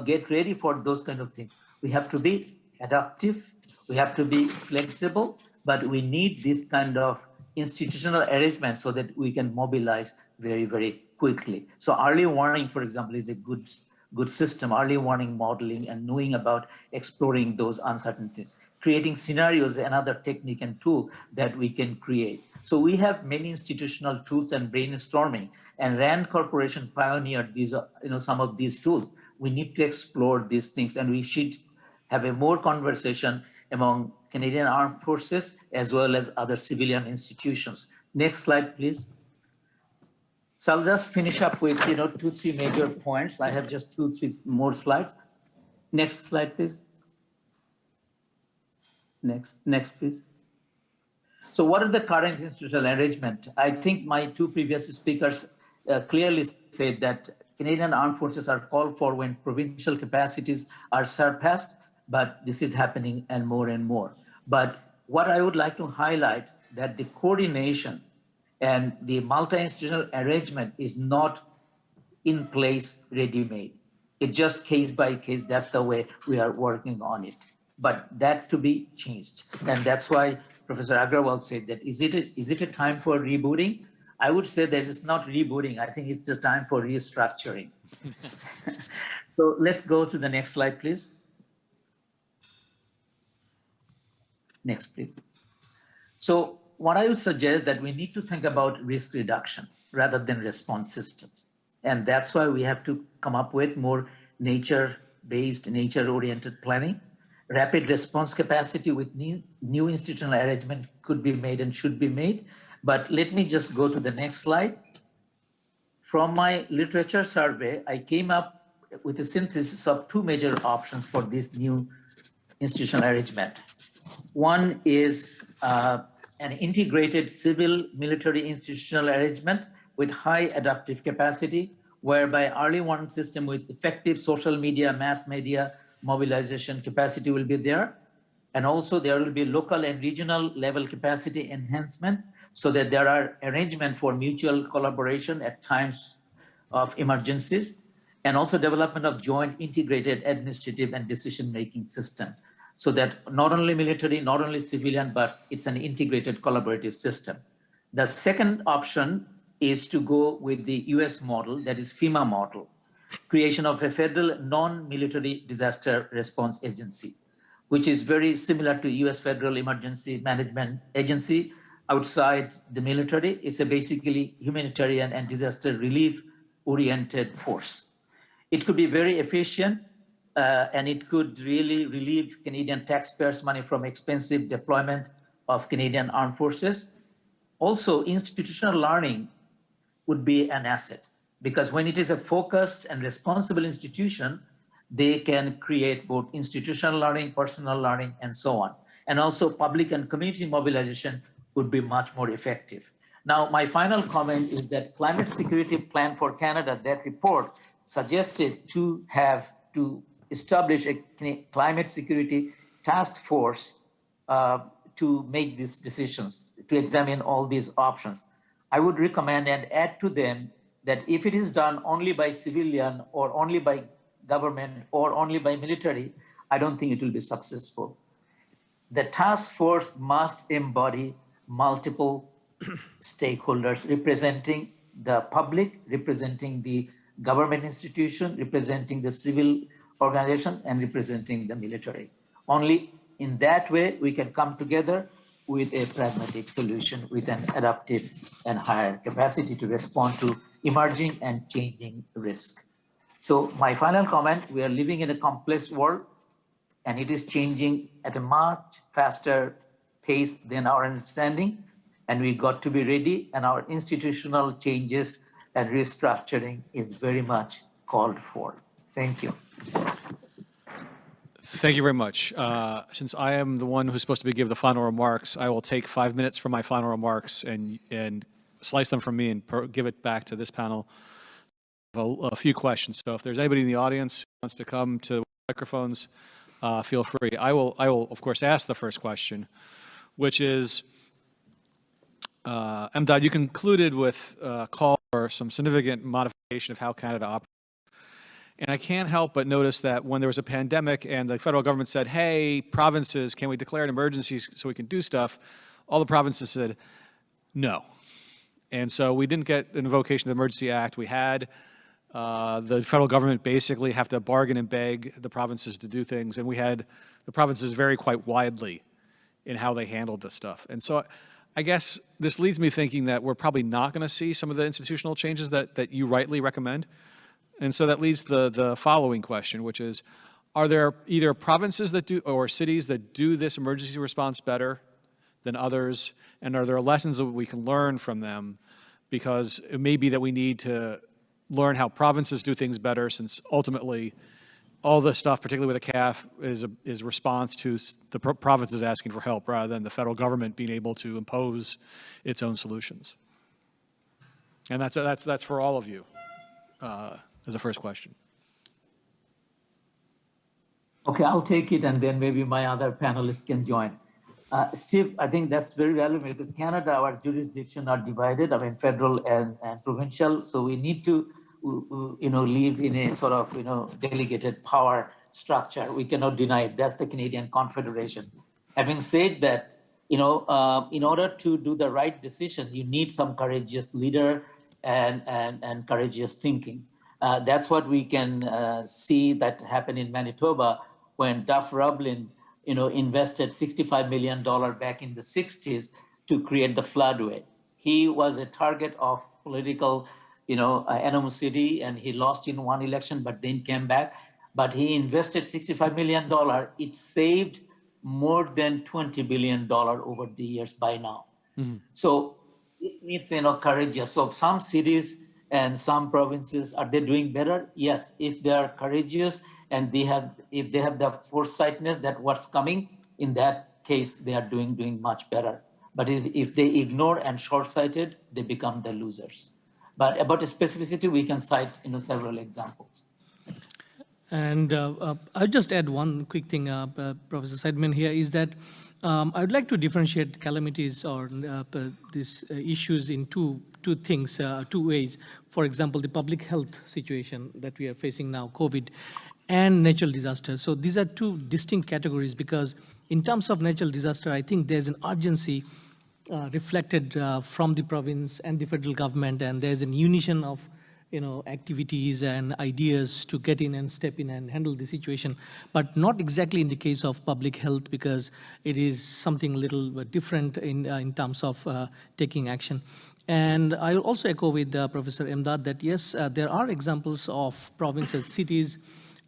get ready for those kind of things? We have to be adaptive. We have to be flexible, but we need this kind of institutional arrangement so that we can mobilize very, very quickly. So early warning, for example, is a good system, early warning modeling and knowing about exploring those uncertainties. Creating scenarios, another technique and tool that we can create. So we have many institutional tools and brainstorming, and RAND Corporation pioneered these, some of these tools. We need to explore these things, and we should have a more conversation among Canadian Armed Forces as well as other civilian institutions. Next slide, please. So I'll just finish up with 2-3 major points. I have just 2-3 more slides. Next slide, please. Next, please. So what are the current institutional arrangement? I think my 2 previous speakers clearly said that Canadian Armed Forces are called for when provincial capacities are surpassed, but this is happening and more. But what I would like to highlight that the coordination and the multi-institutional arrangement is not in place ready-made. It's just case by case. That's the way we are working on it. But that to be changed. And that's why Professor Agrawal said that, is it a time for rebooting? I would say that it's not rebooting. I think it's a time for restructuring. So let's go to the next slide, please. Next, please. So what I would suggest that we need to think about risk reduction rather than response systems. And that's why we have to come up with more nature-based, nature-oriented planning. Rapid response capacity with new institutional arrangement could be made and should be made. But let me just go to the next slide. From my literature survey, I came up with a synthesis of two major options for this new institutional arrangement. One is an integrated civil military institutional arrangement with high adaptive capacity, whereby early warning system with effective social media, mass media mobilization capacity will be there. And also there will be local and regional level capacity enhancement so that there are arrangements for mutual collaboration at times of emergencies, and also development of joint integrated administrative and decision-making system so that not only military, not only civilian, but it's an integrated collaborative system. The second option is to go with the US model, that is FEMA model, creation of a federal non-military disaster response agency, which is very similar to US Federal Emergency Management Agency outside the military. It's a basically humanitarian and disaster relief oriented force. It could be very efficient and it could really relieve Canadian taxpayers' money from expensive deployment of Canadian armed forces. Also, institutional learning would be an asset because when it is a focused and responsible institution, they can create both institutional learning, personal learning, and so on. And also public and community mobilization would be much more effective. Now, my final comment is that Climate Security Plan for Canada, that report suggested to establish a climate security task force to make these decisions, to examine all these options. I would recommend and add to them that if it is done only by civilian or only by government or only by military, I don't think it will be successful. The task force must embody multiple stakeholders representing the public, representing the government institution, representing the civil organizations, and representing the military. Only in that way we can come together with a pragmatic solution with an adaptive and higher capacity to respond to emerging and changing risk. So my final comment, we are living in a complex world and it is changing at a much faster pace than our understanding, and we got to be ready, and our institutional changes and restructuring is very much called for. Thank you. Thank you very much. Since I am the one who's supposed to give the final remarks, I will take 5 minutes from my final remarks and slice them from me and give it back to this panel. A few questions. So if there's anybody in the audience who wants to come to the microphones, feel free. I will of course ask the first question, which is, Emdad, you concluded with a call for some significant modification of how Canada operates. And I can't help but notice that when there was a pandemic and the federal government said, hey, provinces, can we declare an emergency so we can do stuff? All the provinces said, no. And so we didn't get an invocation of the Emergency Act. We had the federal government basically have to bargain and beg the provinces to do things. And we had the provinces vary quite widely in how they handled this stuff. And so I guess this leads me thinking that we're probably not going to see some of the institutional changes that you rightly recommend. And so that leads to the following question, which is, are there either provinces that do or cities that do this emergency response better than others? And are there lessons that we can learn from them? Because it may be that we need to learn how provinces do things better, since ultimately all this stuff, particularly with the CAF, is response to the provinces asking for help rather than the federal government being able to impose its own solutions. And that's for all of you. As a first question. Okay, I'll take it, and then maybe my other panelists can join. Steve, I think that's very relevant because Canada, our jurisdictions are divided. I mean, federal and provincial. So we need to, live in a sort of, delegated power structure. We cannot deny it. That's the Canadian Confederation. Having said that, in order to do the right decision, you need some courageous leader and courageous thinking. That's what we can see that happened in Manitoba when Duff Rublin, invested $65 million back in the 60s to create the floodway. He was a target of political, animosity, and he lost in one election, but then came back. But he invested $65 million. It saved more than $20 billion over the years by now. Mm-hmm. So this needs, courageous. So some cities and some provinces, are they doing better? Yes, if they are courageous and if they have the foresightness that what's coming, in that case, they are doing much better. But if they ignore and short-sighted, they become the losers. But about specificity, we can cite several examples. And I'll just add one quick thing, Professor Saideman here, is that I would like to differentiate calamities or these issues in two things, two ways. For example, the public health situation that we are facing now, COVID, and natural disasters. So these are two distinct categories, because in terms of natural disaster, I think there's an urgency reflected from the province and the federal government, and there's an unison of activities and ideas to get in and step in and handle the situation, but not exactly in the case of public health, because it is something a little different in terms of taking action. And I will also echo with Professor Emdad that yes, there are examples of provinces, cities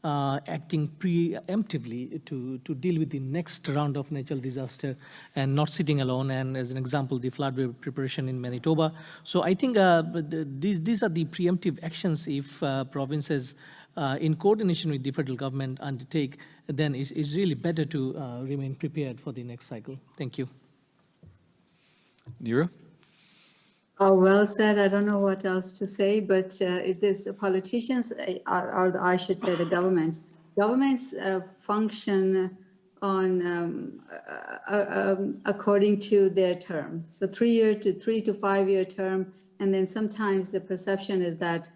acting preemptively to deal with the next round of natural disaster and not sitting alone. And as an example, the flood preparation in Manitoba. So I think these are the preemptive actions if provinces in coordination with the federal government undertake, then it's really better to remain prepared for the next cycle. Thank you. Niru? Oh, well said. I don't know what else to say, but it is politicians, or I should say the governments. Governments function on according to their term. So 3 to 5 year term, and then sometimes the perception is that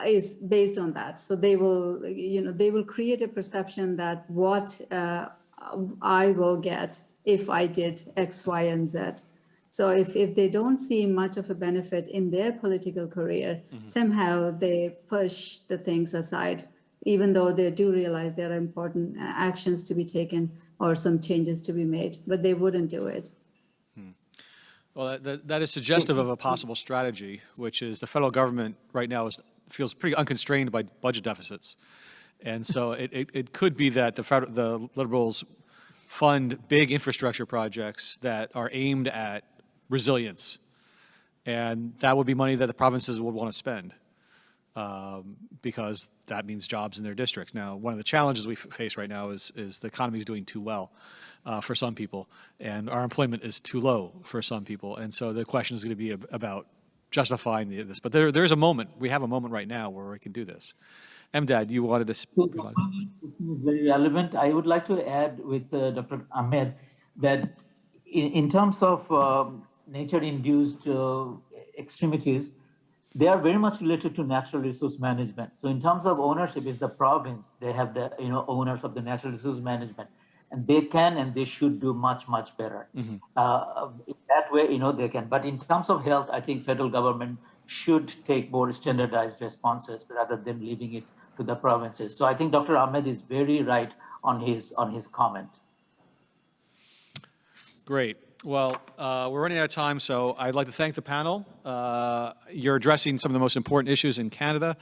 is based on that. So they will, they will create a perception that what I will get if I did X, Y, and Z. So if they don't see much of a benefit in their political career, somehow they push the things aside, even though they do realize there are important actions to be taken or some changes to be made, but they wouldn't do it. Well, that is suggestive of a possible strategy, which is the federal government right now feels pretty unconstrained by budget deficits. And so it could be that the Liberals fund big infrastructure projects that are aimed at resilience, and that would be money that the provinces would want to spend because that means jobs in their districts. Now, one of the challenges we face right now is the economy is doing too well for some people, and our employment is too low for some people, and so the question is going to be about justifying this. But there's a moment, we have a moment right now where we can do this. Emdad, you wanted to speak? Very relevant. I would like to add with Dr. Ahmed that in terms of nature-induced extremities, they are very much related to natural resource management. So in terms of ownership, is the province, they have the owners of the natural resource management, and they can and they should do much better. In that way, they can. But in terms of health, I think federal government should take more standardized responses rather than leaving it to the provinces. So I think Dr. Ahmed is very right on his comment. Great. Well, we're running out of time, so I'd like to thank the panel. You're addressing some of the most important issues in Canada.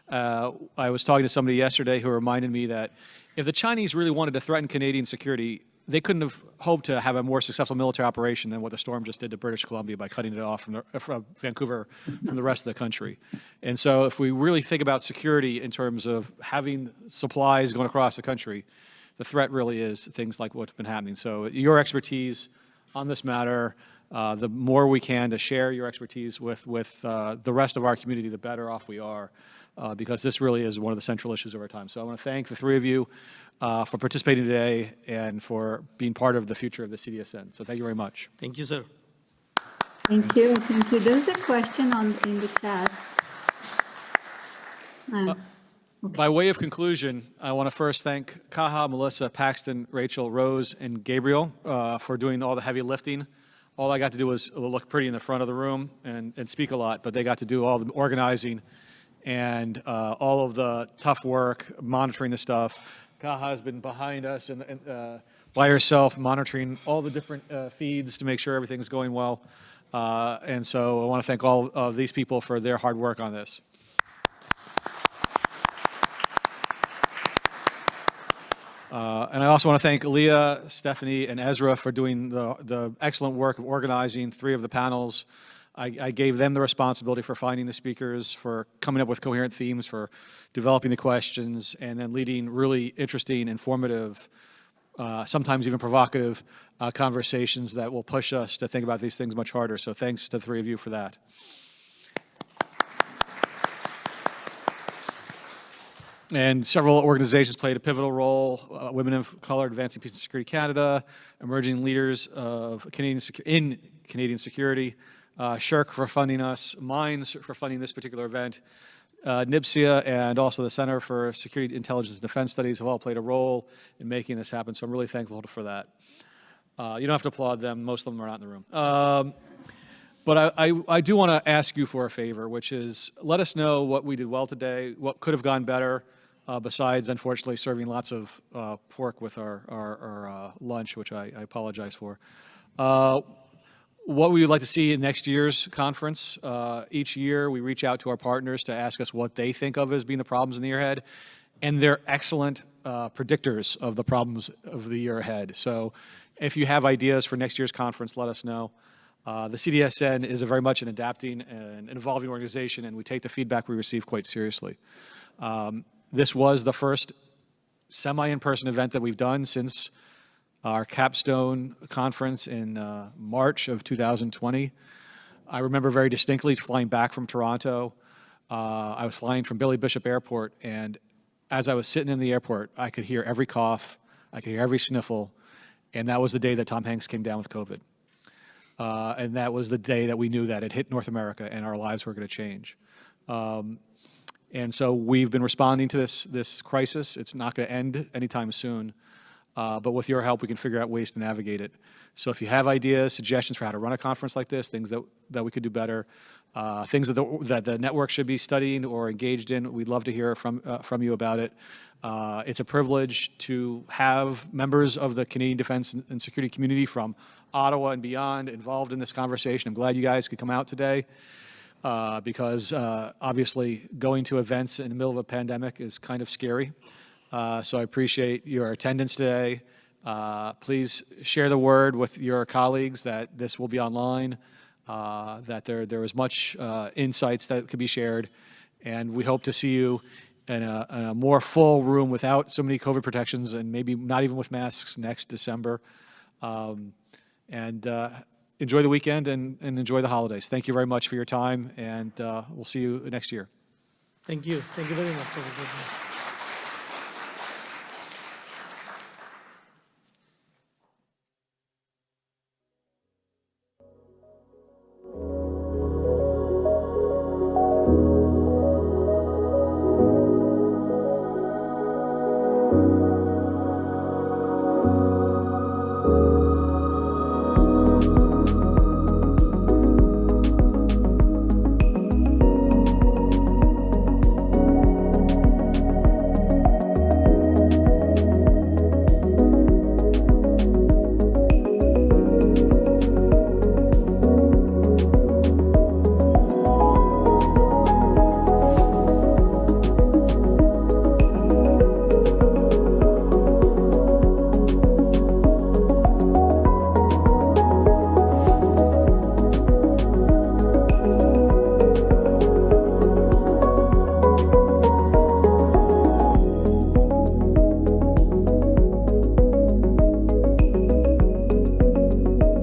I was talking to somebody yesterday who reminded me that if the Chinese really wanted to threaten Canadian security, they couldn't have hoped to have a more successful military operation than what the storm just did to British Columbia by cutting it off from Vancouver from the rest of the country. And so if we really think about security in terms of having supplies going across the country, the threat really is things like what's been happening. So your expertise on this matter, the more we can to share your expertise with the rest of our community, the better off we are, because this really is one of the central issues of our time. So I want to thank the three of you for participating today and for being part of the future of the CDSN. So thank you very much. Thank you, sir. Thank you. Thank you. There's a question in the chat. Okay. By way of conclusion, I want to first thank Kaha, Melissa, Paxton, Rachel, Rose, and Gabriel for doing all the heavy lifting. All I got to do was look pretty in the front of the room and speak a lot, but they got to do all the organizing and all of the tough work, monitoring the stuff. Kaha has been behind us and by herself monitoring all the different feeds to make sure everything's going well. And so I want to thank all of these people for their hard work on this. And I also want to thank Aaliyah, Stephanie, and Ezra for doing the excellent work of organizing 3 of the panels. I gave them the responsibility for finding the speakers, for coming up with coherent themes, for developing the questions, and then leading really interesting, informative, sometimes even provocative conversations that will push us to think about these things much harder. So thanks to the 3 of you for that. And several organizations played a pivotal role: Women of Color Advancing Peace and Security Canada, Emerging Leaders of in Canadian Security, Shirk for funding us, Mines for funding this particular event, NIPSIA, and also the Center for Security, Intelligence, and Defense Studies have all played a role in making this happen, so I'm really thankful for that. You don't have to applaud them. Most of them are not in the room. But I do want to ask you for a favor, which is let us know what we did well today, what could have gone better, besides, unfortunately, serving lots of pork with our lunch, which I apologize for. What we would like to see in next year's conference. Each year, we reach out to our partners to ask us what they think of as being the problems in the year ahead, and they're excellent predictors of the problems of the year ahead. So if you have ideas for next year's conference, let us know. The CDSN is very much an adapting and an evolving organization, and we take the feedback we receive quite seriously. This was the first semi-in-person event that we've done since our capstone conference in March of 2020. I remember very distinctly flying back from Toronto. I was flying from Billy Bishop Airport, and as I was sitting in the airport, I could hear every cough, I could hear every sniffle, and that was the day that Tom Hanks came down with COVID. And that was the day that we knew that it hit North America and our lives were going to change. And so we've been responding to this crisis. It's not going to end anytime soon. But with your help, we can figure out ways to navigate it. So if you have ideas, suggestions for how to run a conference like this, things that we could do better, things that the network should be studying or engaged in, we'd love to hear from you about it. It's a privilege to have members of the Canadian defense and security community from Ottawa and beyond involved in this conversation. I'm glad you guys could come out today because obviously going to events in the middle of a pandemic is kind of scary. So I appreciate your attendance today. Please share the word with your colleagues that this will be online, that there is much insights that could be shared, and we hope to see you in a more full room without so many COVID protections and maybe not even with masks next December. Enjoy the weekend and enjoy the holidays. Thank you very much for your time, and we'll see you next year. Thank you. Thank you very much.